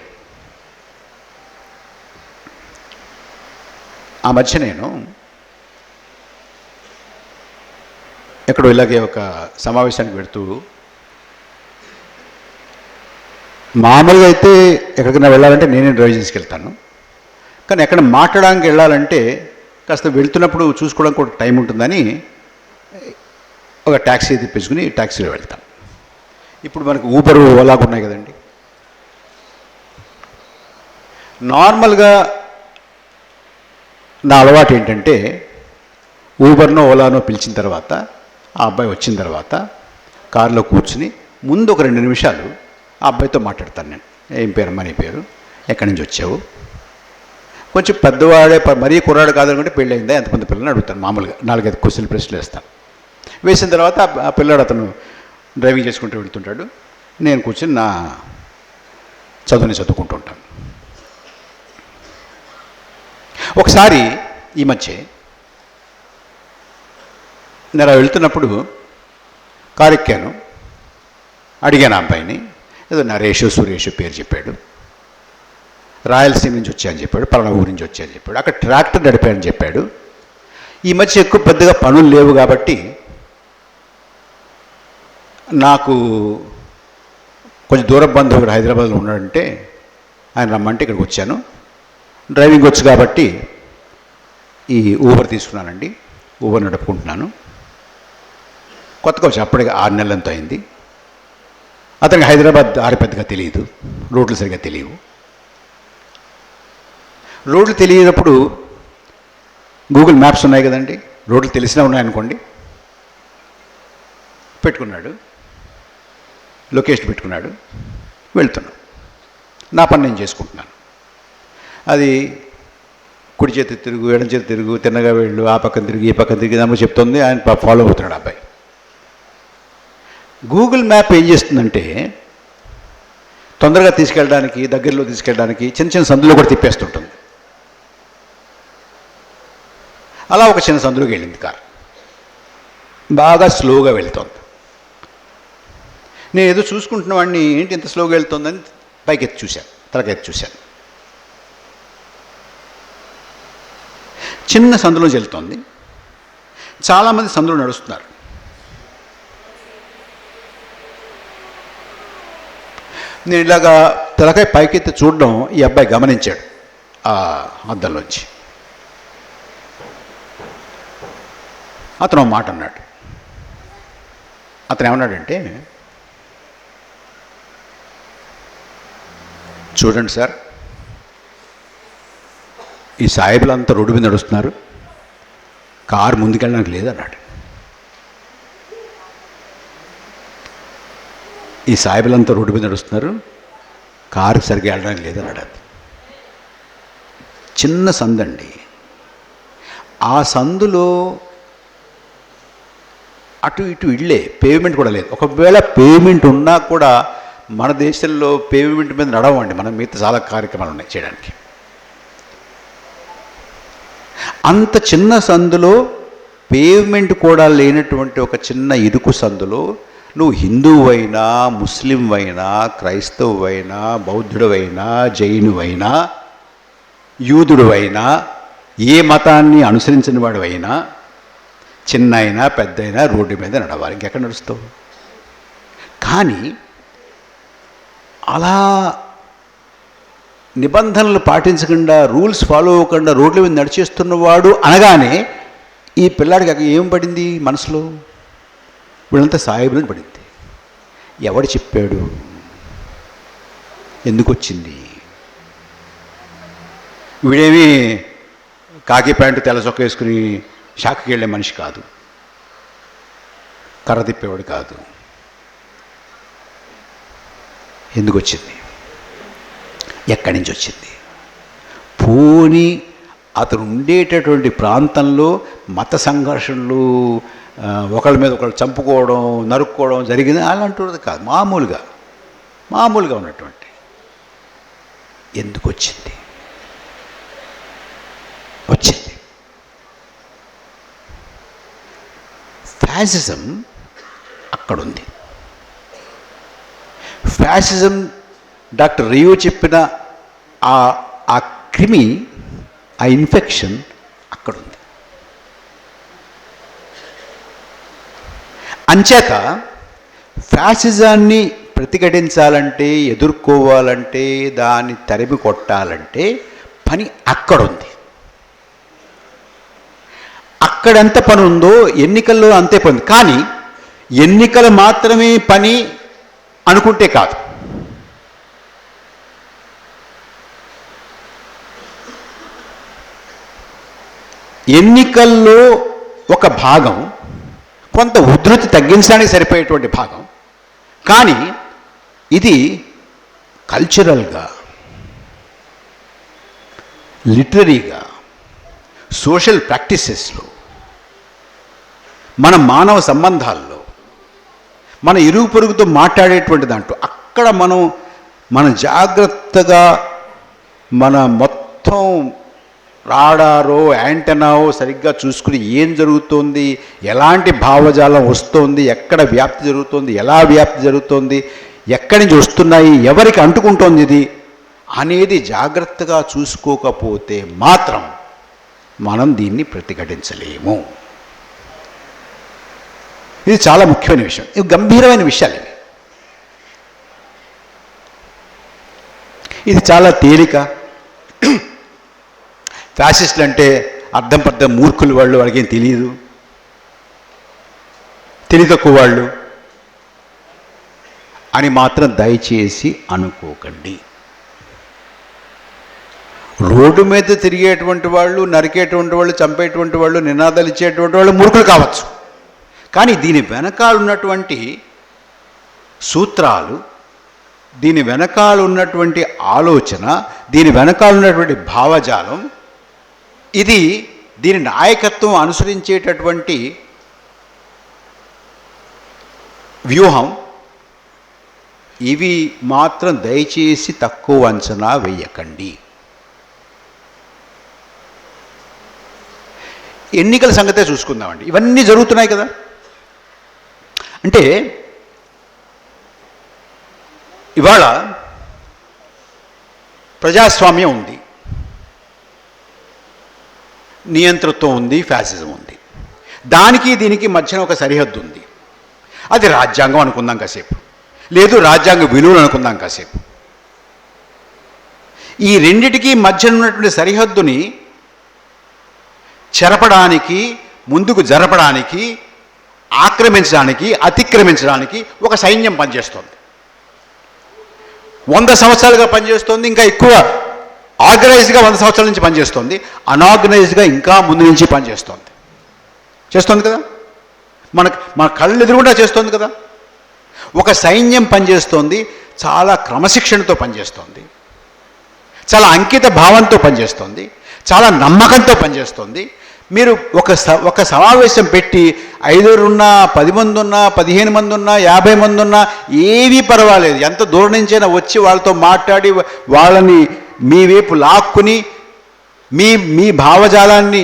Speaker 1: ఆ మధ్య నేను ఎక్కడో ఇలాగే ఒక సమావేశానికి పెడుతూ, మామూలుగా అయితే ఎక్కడికైనా వెళ్ళాలంటే నేనే డ్రైవ్ చేసుకెళ్తాను, కానీ ఎక్కడ మాట్లాడడానికి వెళ్ళాలంటే కాస్త వెళ్తున్నప్పుడు చూసుకోవడానికి ఒక టైం ఉంటుందని ఒక ట్యాక్సీ తెప్పించుకుని ట్యాక్సీలో వెళ్తాను. ఇప్పుడు మనకు ఊబర్, ఓలా ఉన్నాయి కదండి. నార్మల్గా నా అలవాటు ఏంటంటే ఊబర్నో ఓలానో పిలిచిన తర్వాత ఆ అబ్బాయి వచ్చిన తర్వాత కారులో కూర్చుని ముందు ఒక 2 నిమిషాలు ఆ అబ్బాయితో మాట్లాడతాను నేను. ఏం పేరమ్మా నీ పేరు, ఎక్కడి నుంచి వచ్చావు, కొంచెం పెద్దవాడే, మరీ కుర్రాడు కాదనుకుంటే పెళ్ళి అయిందా, ఎంతమంది పిల్లల్ని అడుగుతాను. మామూలుగా 4-5 క్వశ్చన్లు ప్రశ్నలు వేస్తాను. వేసిన తర్వాత ఆ పిల్లాడు అతను డ్రైవింగ్ చేసుకుంటూ వెళ్తుంటాడు, నేను కూర్చొని నా చదువుని చదువుకుంటూ ఉంటాను. ఒకసారి ఈ మధ్య నేను వెళ్తున్నప్పుడు కారు ఎక్కాను, అడిగాను ఆ అబ్బాయిని, ఏదో నరేషు సురేషు పేరు చెప్పాడు, రాయలసీమ నుంచి వచ్చాయని చెప్పాడు, పలానా ఊరి నుంచి వచ్చాయని చెప్పాడు, అక్కడ ట్రాక్టర్ నడిపాయని చెప్పాడు. ఈ మధ్య ఎక్కువ పెద్దగా పనులు లేవు కాబట్టి నాకు కొంచెం దూర బంధువుడు హైదరాబాద్లో ఉన్నాడంటే ఆయన రమ్మంటే ఇక్కడికి వచ్చాను. డ్రైవింగ్ వచ్చు కాబట్టి ఈ ఊబర్ తీసుకున్నానండి, ఊబర్ నడుపుకుంటున్నాను. కొత్తగా వచ్చి అప్పటికి 6 నెలలంతా అయింది. అతనికి హైదరాబాద్ దారి పెద్దగా తెలియదు, రోడ్లు సరిగ్గా తెలియవు. రోడ్లు తెలియనప్పుడు గూగుల్ మ్యాప్స్ ఉన్నాయి కదండి, రోడ్లు తెలిసినా ఉన్నాయనుకోండి, పెట్టుకున్నాడు, లొకేషన్ పెట్టుకున్నాడు, వెళ్తున్నాడు. నా పని నేను చేసుకుంటున్నాను. అది కుడి చేతి తిరుగు, ఎడం చేతి తిరుగు, తిన్నగా వెళ్ళు, ఆ పక్కన తిరిగి ఈ పక్కన తిరిగి దాన్ని చెప్తుంది. ఆయన ఫాలో అవుతున్నాడు అబ్బాయి. గూగుల్ మ్యాప్ ఏం చేస్తుందంటే తొందరగా తీసుకెళ్ళడానికి, దగ్గరలో తీసుకెళ్ళడానికి చిన్న చిన్న సందులో కూడా తిప్పేస్తుంటుంది. అలా ఒక చిన్న సందులోకి వెళ్ళింది కారు, బాగా స్లోగా వెళ్తోంది. నేను ఏదో చూసుకుంటున్న వాడిని, ఏంటి ఇంత స్లోగా వెళ్తుందని పైకెత్తి చూశాను, తలకెత్తి చూశాను. చిన్న సందులో వెళ్తోంది. చాలామంది సందులో నడుస్తున్నారు. నేను ఇలాగా తలకాయ పైకెత్తి చూడడం ఈ అబ్బాయి గమనించాడు ఆ అద్దంలోంచి. అతను మాట అన్నాడు. అతను ఏమన్నాడంటే, చూడండి సార్, ఈ సాయిబులంతా రోడ్డు మీద నడుస్తున్నారు, కారు ముందుకెళ్ళడానికి లేదన్నాడు. ఈ సాయిబులంతా రోడ్డు మీద నడుస్తున్నారు, కారు సరిగ్గా వెళ్ళడానికి లేదన్నాడు. అది చిన్న సందండి. ఆ సందులో అటు ఇటు ఇళ్ళే, పేమెంట్ కూడా లేదు. ఒకవేళ పేమెంట్ ఉన్నా కూడా మన దేశంలో పేమెంట్ మీద నడవండి, మనం మిగతా చాలా కార్యక్రమాలు ఉన్నాయి చేయడానికి. అంత చిన్న సందులో, పేమెంట్ కూడా లేనటువంటి ఒక చిన్న ఇరుకు సందులో నువ్వు హిందువైనా, ముస్లింవైనా, క్రైస్తవువైనా, బౌద్ధుడవైనా, జైనువైనా, యూదుడువైనా, ఏ మతాన్ని అనుసరించిన వాడువైనా, చిన్న అయినా పెద్ద అయినా రోడ్డు మీద నడవాలి. ఇంకెక్కడ నడుస్తావు? కానీ అలా నిబంధనలు పాటించకుండా, రూల్స్ ఫాలో అవ్వకుండా రోడ్ల మీద నడిచేస్తున్నవాడు అనగానే ఈ పిల్లాడికి ఏం పడింది మనసులో? వీళ్ళంతా సాయిబులని పడింది. ఎవడు చెప్పాడు? ఎందుకు వచ్చింది? వీడేమి కాకి ప్యాంటు తెల్ల చొక్క వేసుకుని షాక్కి వెళ్ళే మనిషి కాదు, కర్ర తిప్పేవాడు కాదు. ఎందుకు వచ్చింది? ఎక్కడి నుంచి వచ్చింది? పోనీ అతను ఉండేటటువంటి ప్రాంతంలో మత సంఘర్షణలు, ఒకళ్ళ మీద ఒకళ్ళు చంపుకోవడం, నరుక్కోవడం జరిగింది అలాంటిది కాదు, మామూలుగా ఉన్నటువంటి. ఎందుకు వచ్చింది? ఫ్యాసిజం అక్కడుంది. ఫ్యాసిజం డాక్టర్ రియో చెప్పిన ఆ క్రిమి, ఆ ఇన్ఫెక్షన్ అక్కడుంది. అంచేత ఫ్యాసిజాన్ని ప్రతిఘటించాలంటే, ఎదుర్కోవాలంటే, దాన్ని తరిమి కొట్టాలంటే పని అక్కడుంది. అక్కడెంత పని ఉందో ఎన్నికల్లో అంతే పని. కానీ ఎన్నికలు మాత్రమే పని అనుకుంటే కాదు. ఎన్నికల్లో ఒక భాగం, కొంత ఉధృతి తగ్గించడానికి సరిపోయేటువంటి భాగం. కానీ ఇది కల్చరల్గా, లిటరరీగా, సోషల్ ప్రాక్టీసెస్లో, మన మానవ సంబంధాల్లో, మన ఇరుగు పొరుగుతో మాట్లాడేటువంటి దాంట్లో, అక్కడ మనం జాగ్రత్తగా మన మొత్తం రాడారో యాంటెనావో సరిగ్గా చూసుకుని ఏం జరుగుతోంది, ఎలాంటి భావజాలం వస్తోంది, ఎక్కడ వ్యాప్తి జరుగుతోంది, ఎలా వ్యాప్తి జరుగుతోంది, ఎక్కడి నుంచి వస్తున్నాయి, ఎవరికి అంటుకుంటోంది ఇది అనేది జాగ్రత్తగా చూసుకోకపోతే మాత్రం మనం దీన్ని ప్రతిఘటించలేము. ఇది చాలా ముఖ్యమైన విషయం. ఇవి గంభీరమైన విషయాలు. ఇది చాలా తేలిక. ఫ్యాసిస్టులు అంటే అర్థం పర్థం మూర్ఖులు వాళ్ళు, వాళ్ళకేం తెలియదు, తెలివి తక్కువ వాళ్ళు అని మాత్రం దయచేసి అనుకోకండి. రోడ్డు మీద తిరిగేటువంటి వాళ్ళు, నరికేటువంటి వాళ్ళు, చంపేటువంటి వాళ్ళు, నినాదాలు ఇచ్చేటువంటి వాళ్ళు మూర్ఖులు కావచ్చు. కానీ దీని వెనకాల ఉన్నటువంటి సూత్రాలు, దీని వెనకాల ఉన్నటువంటి ఆలోచన, దీని వెనకాల ఉన్నటువంటి భావజాలం, ఇది దీని నాయకత్వం అనుసరించేటటువంటి వ్యూహం, ఇవి మాత్రం దయచేసి తక్కువ అంచనా వేయకండి. ఎన్నికల సంగతే చూసుకుందామండి. ఇవన్నీ జరుగుతున్నాయి కదా. అంటే ఇవాళ ప్రజాస్వామ్యం ఉంది, నియంతృత్వం ఉంది, ఫ్యాసిజం ఉంది. దానికి దీనికి మధ్యన ఒక సరిహద్దు ఉంది. అది రాజ్యాంగం అనుకుందాం కాసేపు, లేదు రాజ్యాంగ విలువలు అనుకుందాం కాసేపు. ఈ రెండిటికి మధ్యన ఉన్నటువంటి సరిహద్దుని చెరపడానికి, ముందుకు జరపడానికి, ఆక్రమించడానికి, అతిక్రమించడానికి ఒక సైన్యం పనిచేస్తోంది. 100 సంవత్సరాలుగా పనిచేస్తోంది. ఇంకా ఎక్కువ ఆర్గనైజ్డ్గా 100 సంవత్సరాల నుంచి పనిచేస్తోంది. అనార్గనైజ్డ్గా ఇంకా ముందు నుంచి చేస్తోంది కదా. మన కళ్ళు ఎదురుగుండా చేస్తోంది కదా. ఒక సైన్యం పనిచేస్తోంది, చాలా క్రమశిక్షణతో పనిచేస్తోంది, చాలా అంకిత భావంతో పనిచేస్తోంది, చాలా నమ్మకంతో పనిచేస్తోంది. మీరు ఒక సమావేశం పెట్టి 5 ఉన్నా, 10 మంది ఉన్నా, 15 మంది ఉన్నా, 50 మంది ఉన్నా ఏవీ పర్వాలేదు. ఎంత దూరం నుంచైనా వచ్చి వాళ్ళతో మాట్లాడి వాళ్ళని మీ వైపు లాక్కుని మీ భావజాలాన్ని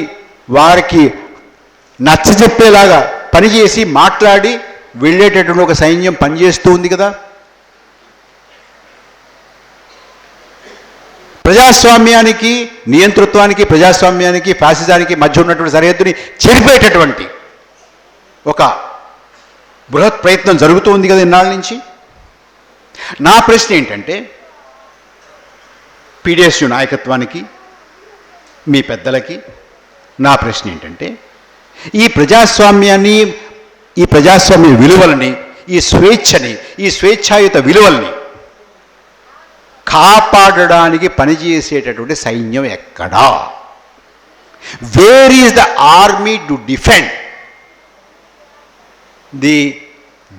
Speaker 1: వారికి నచ్చజెప్పేలాగా పనిచేసి మాట్లాడి వెళ్ళేటటువంటి ఒక సైన్యం పనిచేస్తూ ఉంది కదా. ప్రజాస్వామ్యానికి, నియంతృత్వానికి, ప్రజాస్వామ్యానికి, ఫ్యాసిజానికి మధ్య ఉన్నటువంటి సరిహద్దుని చెరిపేటటువంటి ఒక బృహత్ ప్రయత్నం జరుగుతూ ఉంది కదా ఇన్నాళ్ళ నుంచి. నా ప్రశ్న ఏంటంటే, పీడిఎస్యు నాయకత్వానికి, మీ పెద్దలకి నా ప్రశ్న ఏంటంటే, ఈ ప్రజాస్వామ్యాన్ని, ఈ ప్రజాస్వామ్య విలువలని, ఈ స్వేచ్ఛని, ఈ స్వేచ్ఛాయుత విలువల్ని కాపాడడానికి పనిచేసేటటువంటి సైన్యం ఎక్కడా? Where is the army to defend the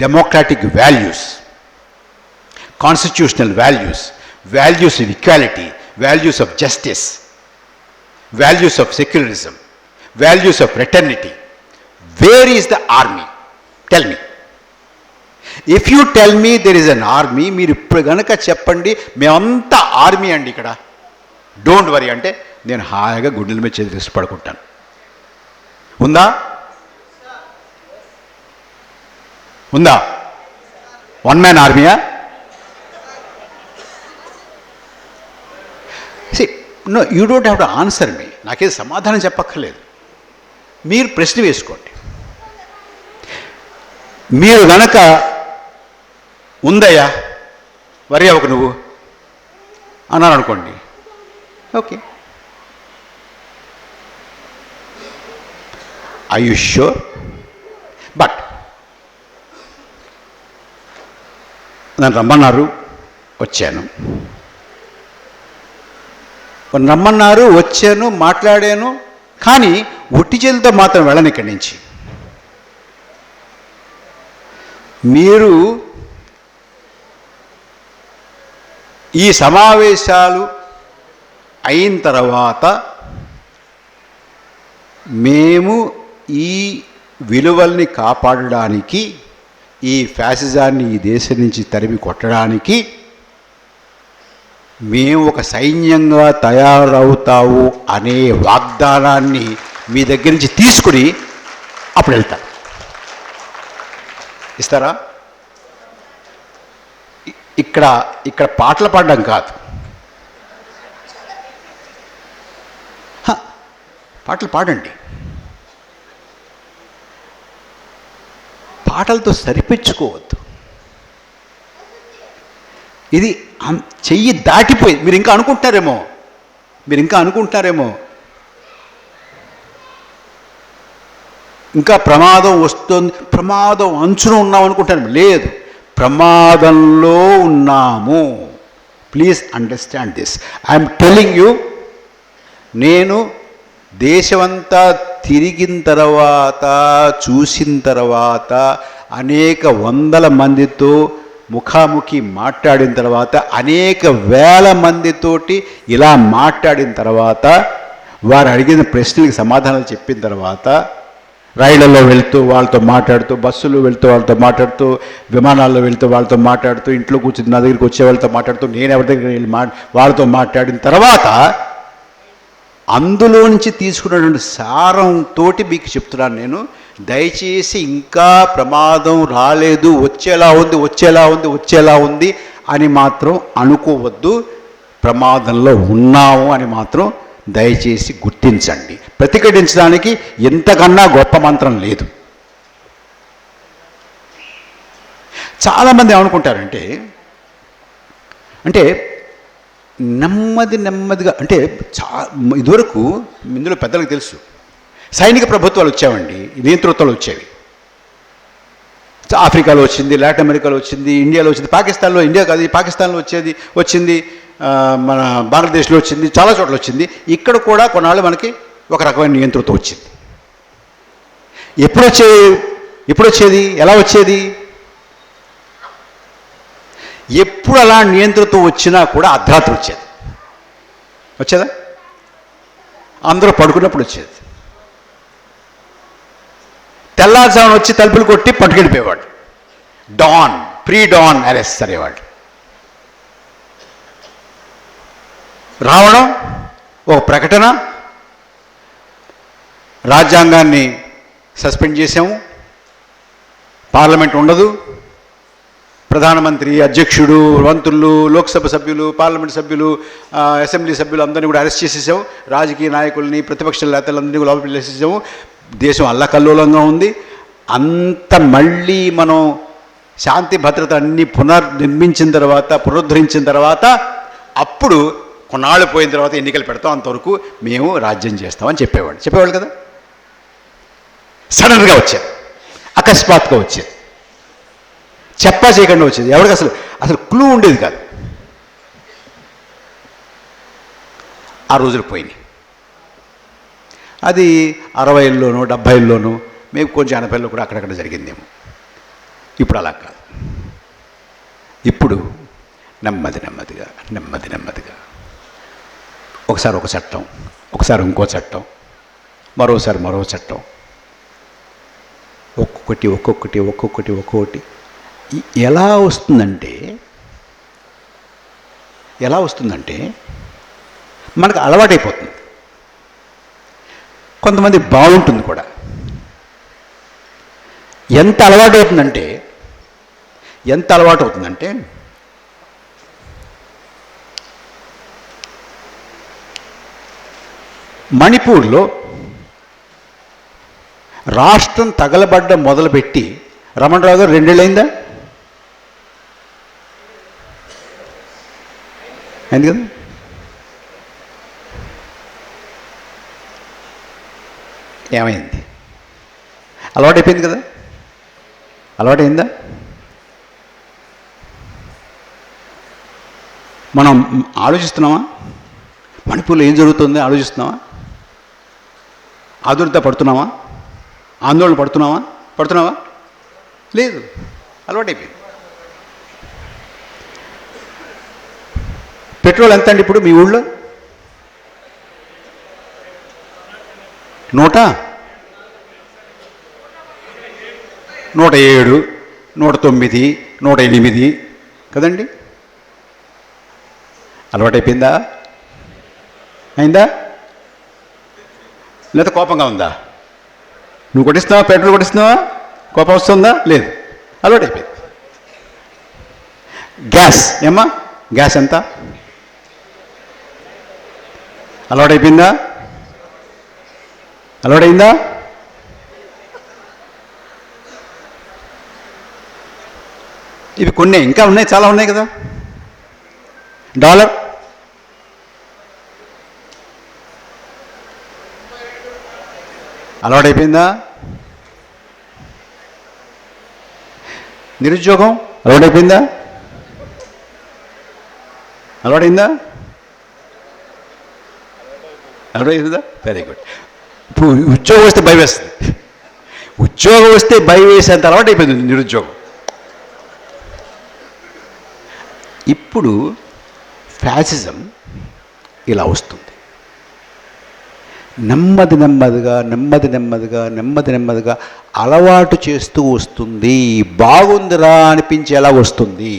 Speaker 1: democratic values, constitutional values, values of equality, values of justice, values of secularism, values of fraternity? Where is the army? Tell me. If you tell me there is an army, మీరు ఇప్పుడు గనక చెప్పండి మేమంతా army అండి ఇక్కడ, don't worry అంటే నేను హాయిగా గుండెల మీద చేసి తీసి పడుకుంటాను. ఉందా? వన్ మ్యాన్ ఆర్మీయా? No, you don't have to answer me. నాకేది సమాధానం చెప్పక్కర్లేదు. మీరు ప్రశ్న వేసుకోండి. మీరు గనక ఉందయ్యా వరి అవ్వకు నువ్వు అన్నారు అనుకోండి, okay. I you sure? But నన్ను రమ్మన్నారు, వచ్చాను. రమ్మన్నారు, వచ్చాను, మాట్లాడాను. కానీ ఒట్టి చేతులతో మాత్రం వెళ్ళను ఇక్కడి నుంచి. మీరు ఈ సమావేశాలు అయిన తర్వాత మేము ఈ విలువల్ని కాపాడడానికి, ఈ ఫ్యాసిజాన్ని ఈ దేశం నుంచి తరిమి కొట్టడానికి మేము ఒక సైన్యంగా తయారవుతావు అనే వాగ్దానాన్ని మీ దగ్గర నుంచి తీసుకుని అప్పుడు వెళ్తాను. ఇస్తారా? ఇక్కడ పాటలు పాడడం కాదు, పాటలు పాడండి. పాటలతో సరిపెచ్చుకోవద్దు. ఇది చెయ్యి దాటిపోయి మీరు ఇంకా అనుకుంటారేమో ఇంకా ప్రమాదం వస్తుంది, ప్రమాదం అంచున ఉన్నాం అనుకుంటారు. లేదు, ప్రమాదంలో ఉన్నాము. Please understand this. I'm telling you. నేను దేశమంతా తిరిగిన తర్వాత, చూసిన తర్వాత, అనేక వందల మందితో ముఖాముఖి మాట్లాడిన తర్వాత, అనేక వేల మందితోటి ఇలా మాట్లాడిన తర్వాత, వారు అడిగిన ప్రశ్నలకు సమాధానాలు చెప్పిన తర్వాత, రైళ్లలో వెళ్తూ వాళ్ళతో మాట్లాడుతూ, బస్సులో వెళ్తూ వాళ్ళతో మాట్లాడుతూ, విమానాల్లో వెళ్తూ వాళ్ళతో మాట్లాడుతూ, ఇంట్లో కూర్చుని నా దగ్గరికి వచ్చే వాళ్ళతో మాట్లాడుతూ, నేను ఎవరి దగ్గర వెళ్ళి వాళ్ళతో మాట్లాడిన తర్వాత అందులో నుంచి తీసుకున్నటువంటి సారంతో మీకు చెప్తున్నాను నేను. దయచేసి ఇంకా ప్రమాదం రాలేదు, వచ్చేలా ఉంది అని మాత్రం అనుకోవద్దు. ప్రమాదంలో ఉన్నాము అని మాత్రం దయచేసి గుర్తించండి. ప్రతిఘటించడానికి ఎంతకన్నా గొప్ప మంత్రం లేదు. చాలామంది ఏమనుకుంటారంటే నెమ్మదిగా అంటే ఇదివరకు ఇందులో పెద్దలకు తెలుసు, సైనిక ప్రభుత్వాలు వచ్చావండి, నియంతృత్వాలు వచ్చేవి. ఆఫ్రికాలో వచ్చింది, లాటిన్ అమెరికాలో వచ్చింది, ఇండియాలో వచ్చింది, పాకిస్తాన్లో, ఇండియా కాదు పాకిస్తాన్లో వచ్చింది, మన బంగ్లాదేశ్లో వచ్చింది, చాలా చోట్ల వచ్చింది. ఇక్కడ కూడా కొన్నాళ్ళు మనకి ఒక రకమైన నియంతృత్వం వచ్చింది. ఎప్పుడు వచ్చేది, ఎలా వచ్చేది? ఎప్పుడు అలా నియంతృత్వం వచ్చినా కూడా అర్ధరాత్రి వచ్చేదా? అందరూ పడుకున్నప్పుడు వచ్చేది. తెల్లారుజామున వచ్చి తలుపులు కొట్టి పట్టుకెళ్ళిపోయేవాడు. ప్రీ డాన్ అరెస్ట్ అనేవాడు. రావడం, ఒక ప్రకటన, రాజ్యాంగాన్ని సస్పెండ్ చేసాము, పార్లమెంట్ ఉండదు, ప్రధానమంత్రి, అధ్యక్షుడు, మంత్రులు, లోక్సభ సభ్యులు, పార్లమెంట్ సభ్యులు, అసెంబ్లీ సభ్యులు అందరినీ కూడా అరెస్ట్ చేసేసాము, రాజకీయ నాయకుల్ని, ప్రతిపక్ష నేతలందరినీ కూడా లోపలికి వేసేసాము. దేశం అల్లకల్లోలంగా ఉంది. అంత మళ్ళీ మనం శాంతి భద్రత అన్నీ పునరుద్ధరించిన తర్వాత అప్పుడు కొన్నాళ్ళు పోయిన తర్వాత ఎన్నికలు పెడతాం, అంతవరకు మేము రాజ్యం చేస్తామని చెప్పేవాళ్ళు కదా. సడన్గా వచ్చేది, అకస్మాత్తుగా వచ్చేది, చెప్పా చేయకుండా వచ్చేది. ఎవరికి అసలు క్లూ ఉండేది కాదు. ఆ రోజులు పోయినాయి. అది 60ల్లోనూ 70ల్లోనూ, మేము కొంచెం 80ల్లో కూడా అక్కడక్కడ జరిగిందేమో. ఇప్పుడు అలా కాదు. ఇప్పుడు నెమ్మదిగా ఒకసారి ఒక చట్టం, ఒకసారి ఇంకో చట్టం, మరోసారి మరో చట్టం, ఒక్కొక్కటి ఎలా వస్తుందంటే మనకు అలవాటైపోతుంది. కొంతమంది బాగుంటుంది కూడా. ఎంత అలవాటు అవుతుందంటే మణిపూర్లో రాష్ట్రం తగలబడ్డ మొదలుపెట్టి రమణరావు గారు 2 ఏళ్ళు అయిందా? అయింది కదా. ఏమైంది? అలవాటైపోయింది కదా. అలవాటైందా? మనం ఆలోచిస్తున్నామా? మణిపూర్లో ఏం జరుగుతుందో ఆలోచిస్తున్నావా? ఆదుర్త పడుతున్నావా? ఆందోళన పడుతున్నావా? లేదు, అలవాటైపోయింది. పెట్రోల్ ఎంత అండి ఇప్పుడు మీ ఊళ్ళో? 107, 109, 108 కదండి. అలవాటైపోయిందా? అయిందా? లేదా కోపంగా ఉందా? నువ్వు కొట్టిస్తున్నావా? పెట్రోల్ కొట్టిస్తున్నావా? కోపం వస్తుందా? లేదు, అలవాటైపోయింది. గ్యాస్ ఏమ్మా, గ్యాస్ ఎంత? అలవాటైపోయిందా? అలవాటైందా? ఇవి కొన్ని ఇంకా ఉన్నాయి, చాలా ఉన్నాయి కదా. డాలర్ అలవాటైపోయిందా? నిరుద్యోగం అలవాటైపోయిందా? అలవాటైందా? అలవాటైందా? Very good. ఇప్పుడు ఉద్యోగం వస్తే భయం వేస్తుంది. ఉద్యోగం వస్తే భయం వేసేంత అలవాటు అయిపోయింది నిరుద్యోగం. ఇప్పుడు ఫ్యాసిజం ఇలా వస్తుంది. నెమ్మది నెమ్మదిగా అలవాటు చేస్తూ వస్తుంది. బాగుందిరా అనిపించేలా వస్తుంది,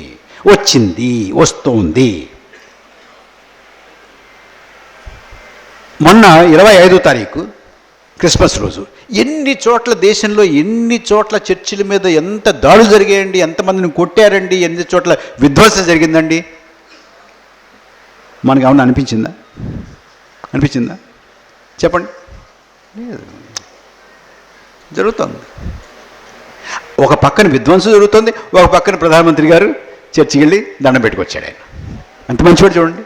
Speaker 1: వస్తుంది. మొన్న 25వ తారీఖు క్రిస్మస్ రోజు ఎన్ని చోట్ల దేశంలో ఎన్ని చోట్ల చర్చిల మీద ఎంత దాడులు జరిగాయండి, ఎంతమందిని కొట్టారండి, ఎన్ని చోట్ల విధ్వంసం జరిగిందండి. మనకు ఏమన్నా అనిపించిందా? చెప్పండి. జరుగుతుంది. ఒక పక్కన విధ్వంసం జరుగుతుంది, ఒక పక్కన ప్రధానమంత్రి గారు చర్చికి వెళ్ళి దండం పెట్టుకొచ్చాడు. ఆయన ఎంత మంచివాడు చూడండి.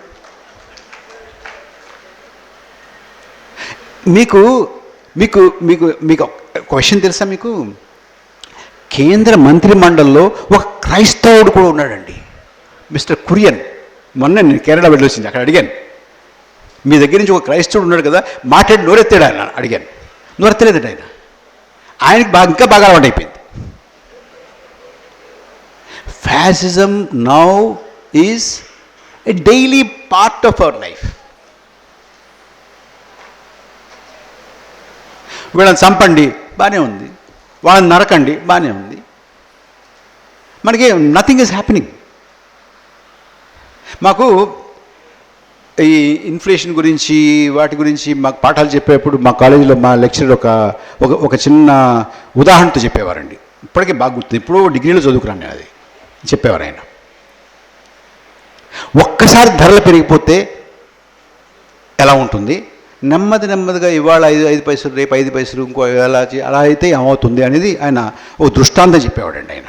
Speaker 1: మీకు మీకు మీకు మీకు ఒక విషయం తెలుసా? మీకు కేంద్ర మంత్రి మండలిలో ఒక క్రైస్తవుడు కూడా ఉన్నాడండి, మిస్టర్ కురియన్. మొన్న నేను కేరళ వెళ్ళి వచ్చింది, అక్కడ అడిగాను, మీ దగ్గర నుంచి ఒక క్రైస్తవుడు ఉన్నాడు కదా, మాట్లాడి నోరెత్తాడు ఆయన. అడిగాను, నోరెత్తలేదండి ఆయన. ఆయనకి ఇంకా బాగా అలవాటు అయిపోయింది. Fascism now is a daily part of our life. వీళ్ళని చంపండి, బాగానే ఉంది. వాళ్ళని నరకండి, బాగానే ఉంది. మనకి నథింగ్ ఈజ్ హ్యాపెనింగ్. మాకు ఈ ఇన్ఫ్లేషన్ గురించి వాటి గురించి మాకు పాఠాలు చెప్పేటప్పుడు మా కాలేజీలో మా లెక్చరర్ ఒక చిన్న ఉదాహరణతో చెప్పేవారండి. ఇప్పటికే బాగా గుర్తుంది, ఎప్పుడో డిగ్రీలో చదువుకున్నాను నేను. అది చెప్పేవారు ఆయన. ఒక్కసారి ధరలు పెరిగిపోతే ఎలా ఉంటుంది, నెమ్మదిగా ఇవాళ 5 పైసలు, రేపు 5 పైసలు, ఇంకో అలా అయితే ఏమవుతుంది అనేది ఆయన ఓ దృష్టాంతం చెప్పేవాడండి. ఆయన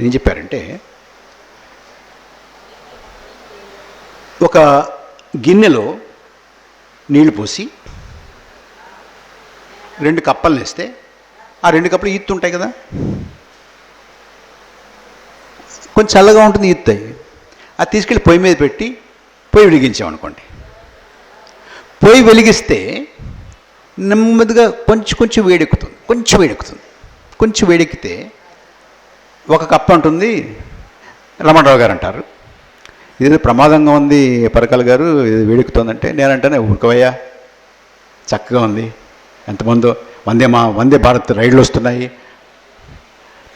Speaker 1: ఏం చెప్పారంటే, ఒక గిన్నెలో నీళ్లు పోసి 2 కప్పలు వేస్తే ఆ 2 కప్పులు ఈత్తుంటాయి కదా, కొంచెం చల్లగా ఉంటుంది, ఈత్తాయి. అది తీసుకెళ్ళి పొయ్యి మీద పెట్టి పొయ్యి వెలిగించామనుకోండి. పొయ్యి వెలిగిస్తే నెమ్మదిగా కొంచెం వేడెక్కుతుంది. కొంచెం వేడెక్కితే ఒక కప్ప ఉంటుంది. రమణరావు గారు అంటారు, ఇది ప్రమాదంగా ఉంది పరకాల గారు, ఇది వేడెక్కుతుందంటే నేనంటానే, ఊరుకోవయ్యా, చక్కగా ఉంది. ఎంతమందో వందే భారత్ రైళ్లు వస్తున్నాయి,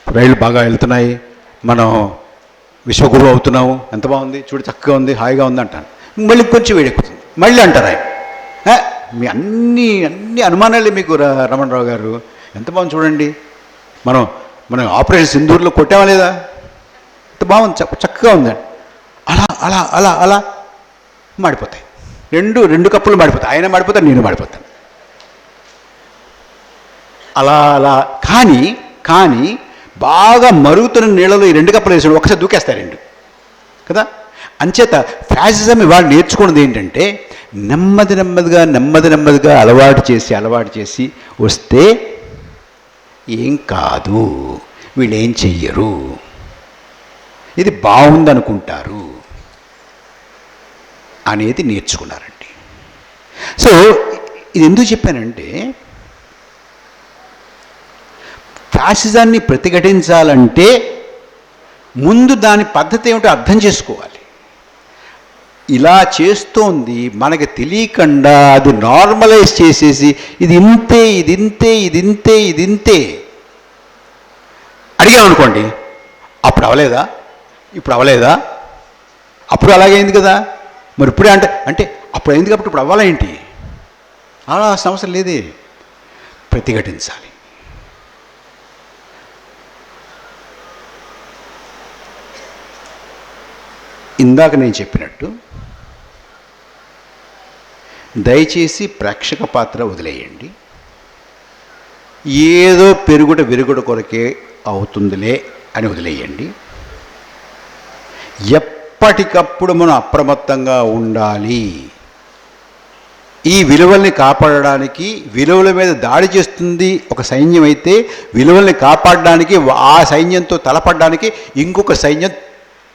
Speaker 1: రైళ్లు బాగా వెళ్తున్నాయి, మనం విశ్వగురు అవుతున్నాము, ఎంత బాగుంది చూడు, చక్కగా ఉంది, హాయిగా ఉంది అంటాను. మళ్ళీ కొంచెం వేడెక్కుతుంది, మళ్ళీ అంటారు ఆయన, మీ అన్ని అనుమానాలే మీకు రమణరావు గారు, ఎంత బాగుంది చూడండి, మనం ఆపరేషన్ సింధూర్లో కొట్టామా లేదా, ఎంత బాగుంది, చక్కగా ఉందండి. అలా మాడిపోతాయి. రెండు కప్పులు మాడిపోతాయి. ఆయన మాడిపోతాడు, నేను మాడిపోతాను. అలా కానీ బాగా మరుగుతున్న నీళ్ళలో ఈ 2 కప్పులు వేసాడు, ఒకసారి దూకేస్తారు 2 కదా. అంచేత ఫ్యాసిజం ఇవాళ నేర్చుకున్నది ఏంటంటే, నెమ్మదిగా అలవాటు చేసి వస్తే ఏం కాదు, వీళ్ళేం చెయ్యరు, ఇది బాగుందనుకుంటారు అనేది నేర్చుకున్నారండి. సో ఇది ఎందుకు చెప్పానంటే, ఫ్యాసిజాన్ని ప్రతిఘటించాలంటే ముందు దాని పద్ధతి ఏమిటో అర్థం చేసుకోవాలి. ఇలా చేస్తోంది మనకి తెలియకుండా అది నార్మలైజ్ చేసేసి ఇది ఇంతే అడిగామనుకోండి, అప్పుడు అవలేదా, ఇప్పుడు అవలేదా, అప్పుడు అలాగైంది కదా, మరి ఇప్పుడే అంటే అప్పుడు అయింది కాబట్టి ఇప్పుడు అవ్వాలా ఏంటి, అలా సమస్య లేదే. ప్రతిఘటించాలి. ఇందాక నేను చెప్పినట్టు దయచేసి ప్రేక్షక పాత్ర వదిలేయండి. ఏదో విరుగుడు కొరకే అవుతుందిలే అని వదిలేయండి. ఎప్పటికప్పుడు మనం అప్రమత్తంగా ఉండాలి. ఈ విలువల్ని కాపాడడానికి, విలువల మీద దాడి చేస్తుంది ఒక సైన్యం అయితే, విలువల్ని కాపాడడానికి ఆ సైన్యంతో తలపడడానికి ఇంకొక సైన్యం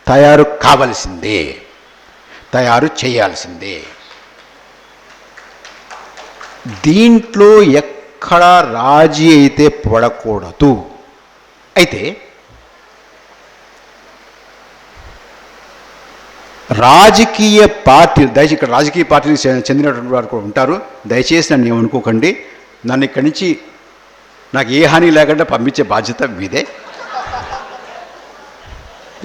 Speaker 1: తయారు కావలసిందే, తయారు చేయాల్సిందే. దీంట్లో ఎక్కడ రాజీ అయితే పడకూడదు. అయితే రాజకీయ పార్టీ, దయచేసి ఇక్కడ రాజకీయ పార్టీకి చెందినటువంటి వారు కూడా ఉంటారు, దయచేసి నన్ను ఏమనుకోకండి. నన్ను ఇక్కడి నుంచి నాకు ఏ హాని లేకుండా పంపించే బాధ్యత మీదే.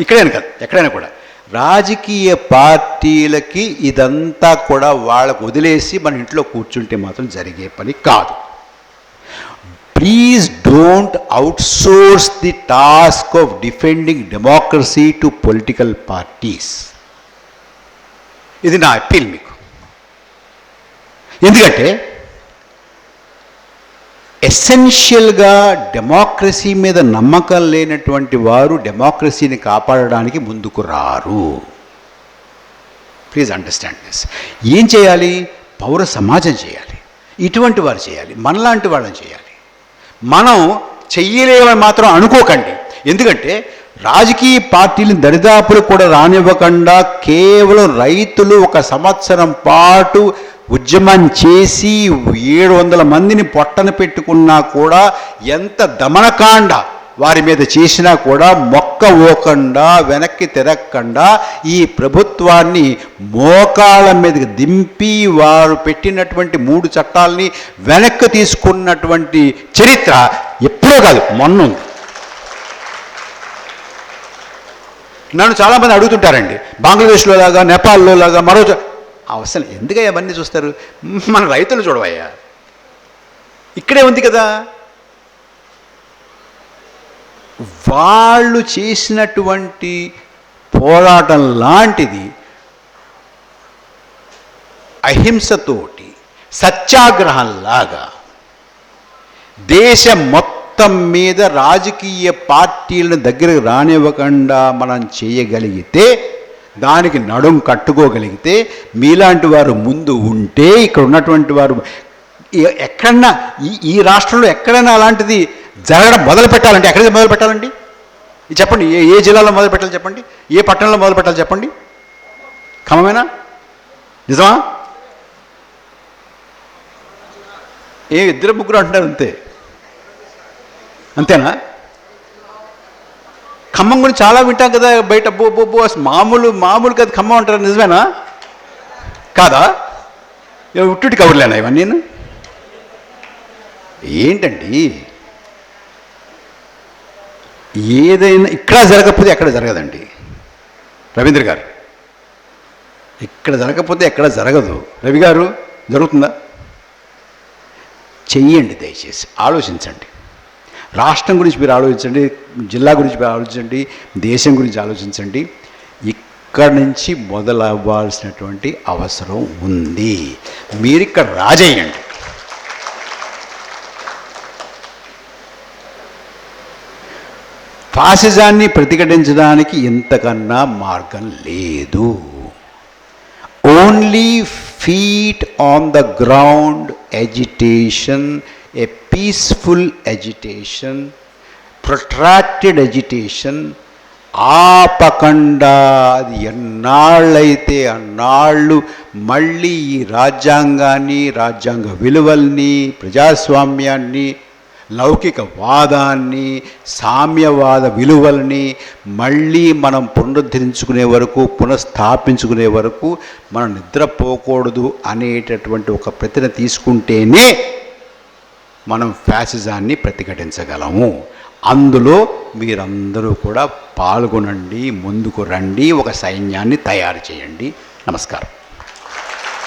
Speaker 1: ఇక్కడైనా కాదు, ఎక్కడైనా కూడా రాజకీయ పార్టీలకి ఇదంతా కూడా వాళ్ళకు వదిలేసి మన ఇంట్లో కూర్చుంటే మాత్రం జరిగే పని కాదు. Please don't outsource the task of defending democracy to political parties. ఇది నా అప్పీల్ మీకు. ఎందుకంటే ఎసెన్షియల్గా డెమోక్రసీ మీద నమ్మకం లేనటువంటి వారు డెమోక్రసీని కాపాడడానికి ముందుకు రారు. Please understand this. ఏం చేయాలి? పౌర సమాజం చేయాలి, ఇటువంటి వారు చేయాలి, మనలాంటి వాళ్ళని చేయాలి. మనం చెయ్యలేమని మాత్రం అనుకోకండి. ఎందుకంటే రాజకీయ పార్టీలు దరిదాపులు కూడా రానివ్వకుండా కేవలం రైతులు ఒక సంవత్సరం పాటు ఉద్యమం చేసి 700 మందిని పొట్టన పెట్టుకున్నా కూడా, ఎంత దమనకాండ వారి మీద చేసినా కూడా మొక్కవోకుండా, వెనక్కి తిరగకుండా ఈ ప్రభుత్వాన్ని మోకాళ్ళ మీదకి దింపి వారు పెట్టినటువంటి 3 చట్టాలని వెనక్కి తీసుకున్నటువంటి చరిత్ర ఎప్పుడో కాదు, మొన్న. నన్ను చాలామంది అడుగుతుంటారండి, బంగ్లాదేశ్లో లాగా, నేపాల్లో లాగా, మరో అవసరం ఎందుకయ్యా అవన్నీ చూస్తారు? మన రైతులు చూడవయ్యా, ఇక్కడే ఉంది కదా. వాళ్ళు చేసినటువంటి పోరాటం లాంటిది అహింసతోటి, సత్యాగ్రహంలాగా దేశం మొత్తం మీద రాజకీయ పార్టీలను దగ్గరకు రానివ్వకుండా మనం చేయగలిగితే, దానికి నడుం కట్టుకోగలిగితే, మీలాంటి వారు ముందు ఉంటే, ఇక్కడ ఉన్నటువంటి వారు ఎక్కడన్నా ఈ రాష్ట్రంలో ఎక్కడైనా అలాంటిది జరగడం మొదలు పెట్టాలంటే ఎక్కడికి మొదలు పెట్టాలండి? చెప్పండి. ఏ జిల్లాలో మొదలు పెట్టాలి చెప్పండి? ఏ పట్టణంలో మొదలు పెట్టాలి చెప్పండి? ఖమ్మమేనా? నిజమా? ఏ 2-3 అంటున్నారు అంతే, అంతేనా? ఖమ్మం గురించి చాలా వింటాం కదా బయట. బో మామూలు కదా ఖమ్మం అంటారు, నిజమేనా కాదా? ఉట్టుటి కబుర్లేనా ఇవన్నీ? ఏంటండి, ఏదైనా ఇక్కడ జరగకపోతే ఎక్కడ జరగదండి రవీంద్ర గారు. ఇక్కడ జరగకపోతే ఎక్కడ జరగదు. రవి గారు, జరుగుతుందా? చెయ్యండి, దయచేసి ఆలోచించండి. రాష్ట్రం గురించి మీరు ఆలోచించండి, జిల్లా గురించి మీరు ఆలోచించండి, దేశం గురించి ఆలోచించండి. ఇక్కడి నుంచి మొదలవ్వాల్సినటువంటి అవసరం ఉంది. మీరు ఇక్కడ రాజేయండి. ఫాసిజాన్ని ప్రతిఘటించడానికి ఇంతకన్నా మార్గం లేదు. Only feet on the ground agitation, a peaceful agitation, protracted agitation, ఆపకుండా అది ఎన్నాళ్ళైతే అన్నాళ్ళు మళ్ళీ ఈ రాజ్యాంగాన్ని, రాజ్యాంగ విలువల్ని, ప్రజాస్వామ్యాన్ని, లౌకికవాదాన్ని, సామ్యవాద విలువల్ని మళ్ళీ మనం పునరుద్ధరించుకునే వరకు, పునఃస్థాపించుకునే వరకు మనం నిద్రపోకూడదు అనేటటువంటి ఒక ప్రతిన తీసుకుంటేనే మనం ఫ్యాసిజాన్ని ప్రతిఘటించగలము. అందులో మీరందరూ కూడా పాల్గొనండి, ముందుకు రండి, ఒక సైన్యాన్ని తయారు చేయండి. నమస్కారం.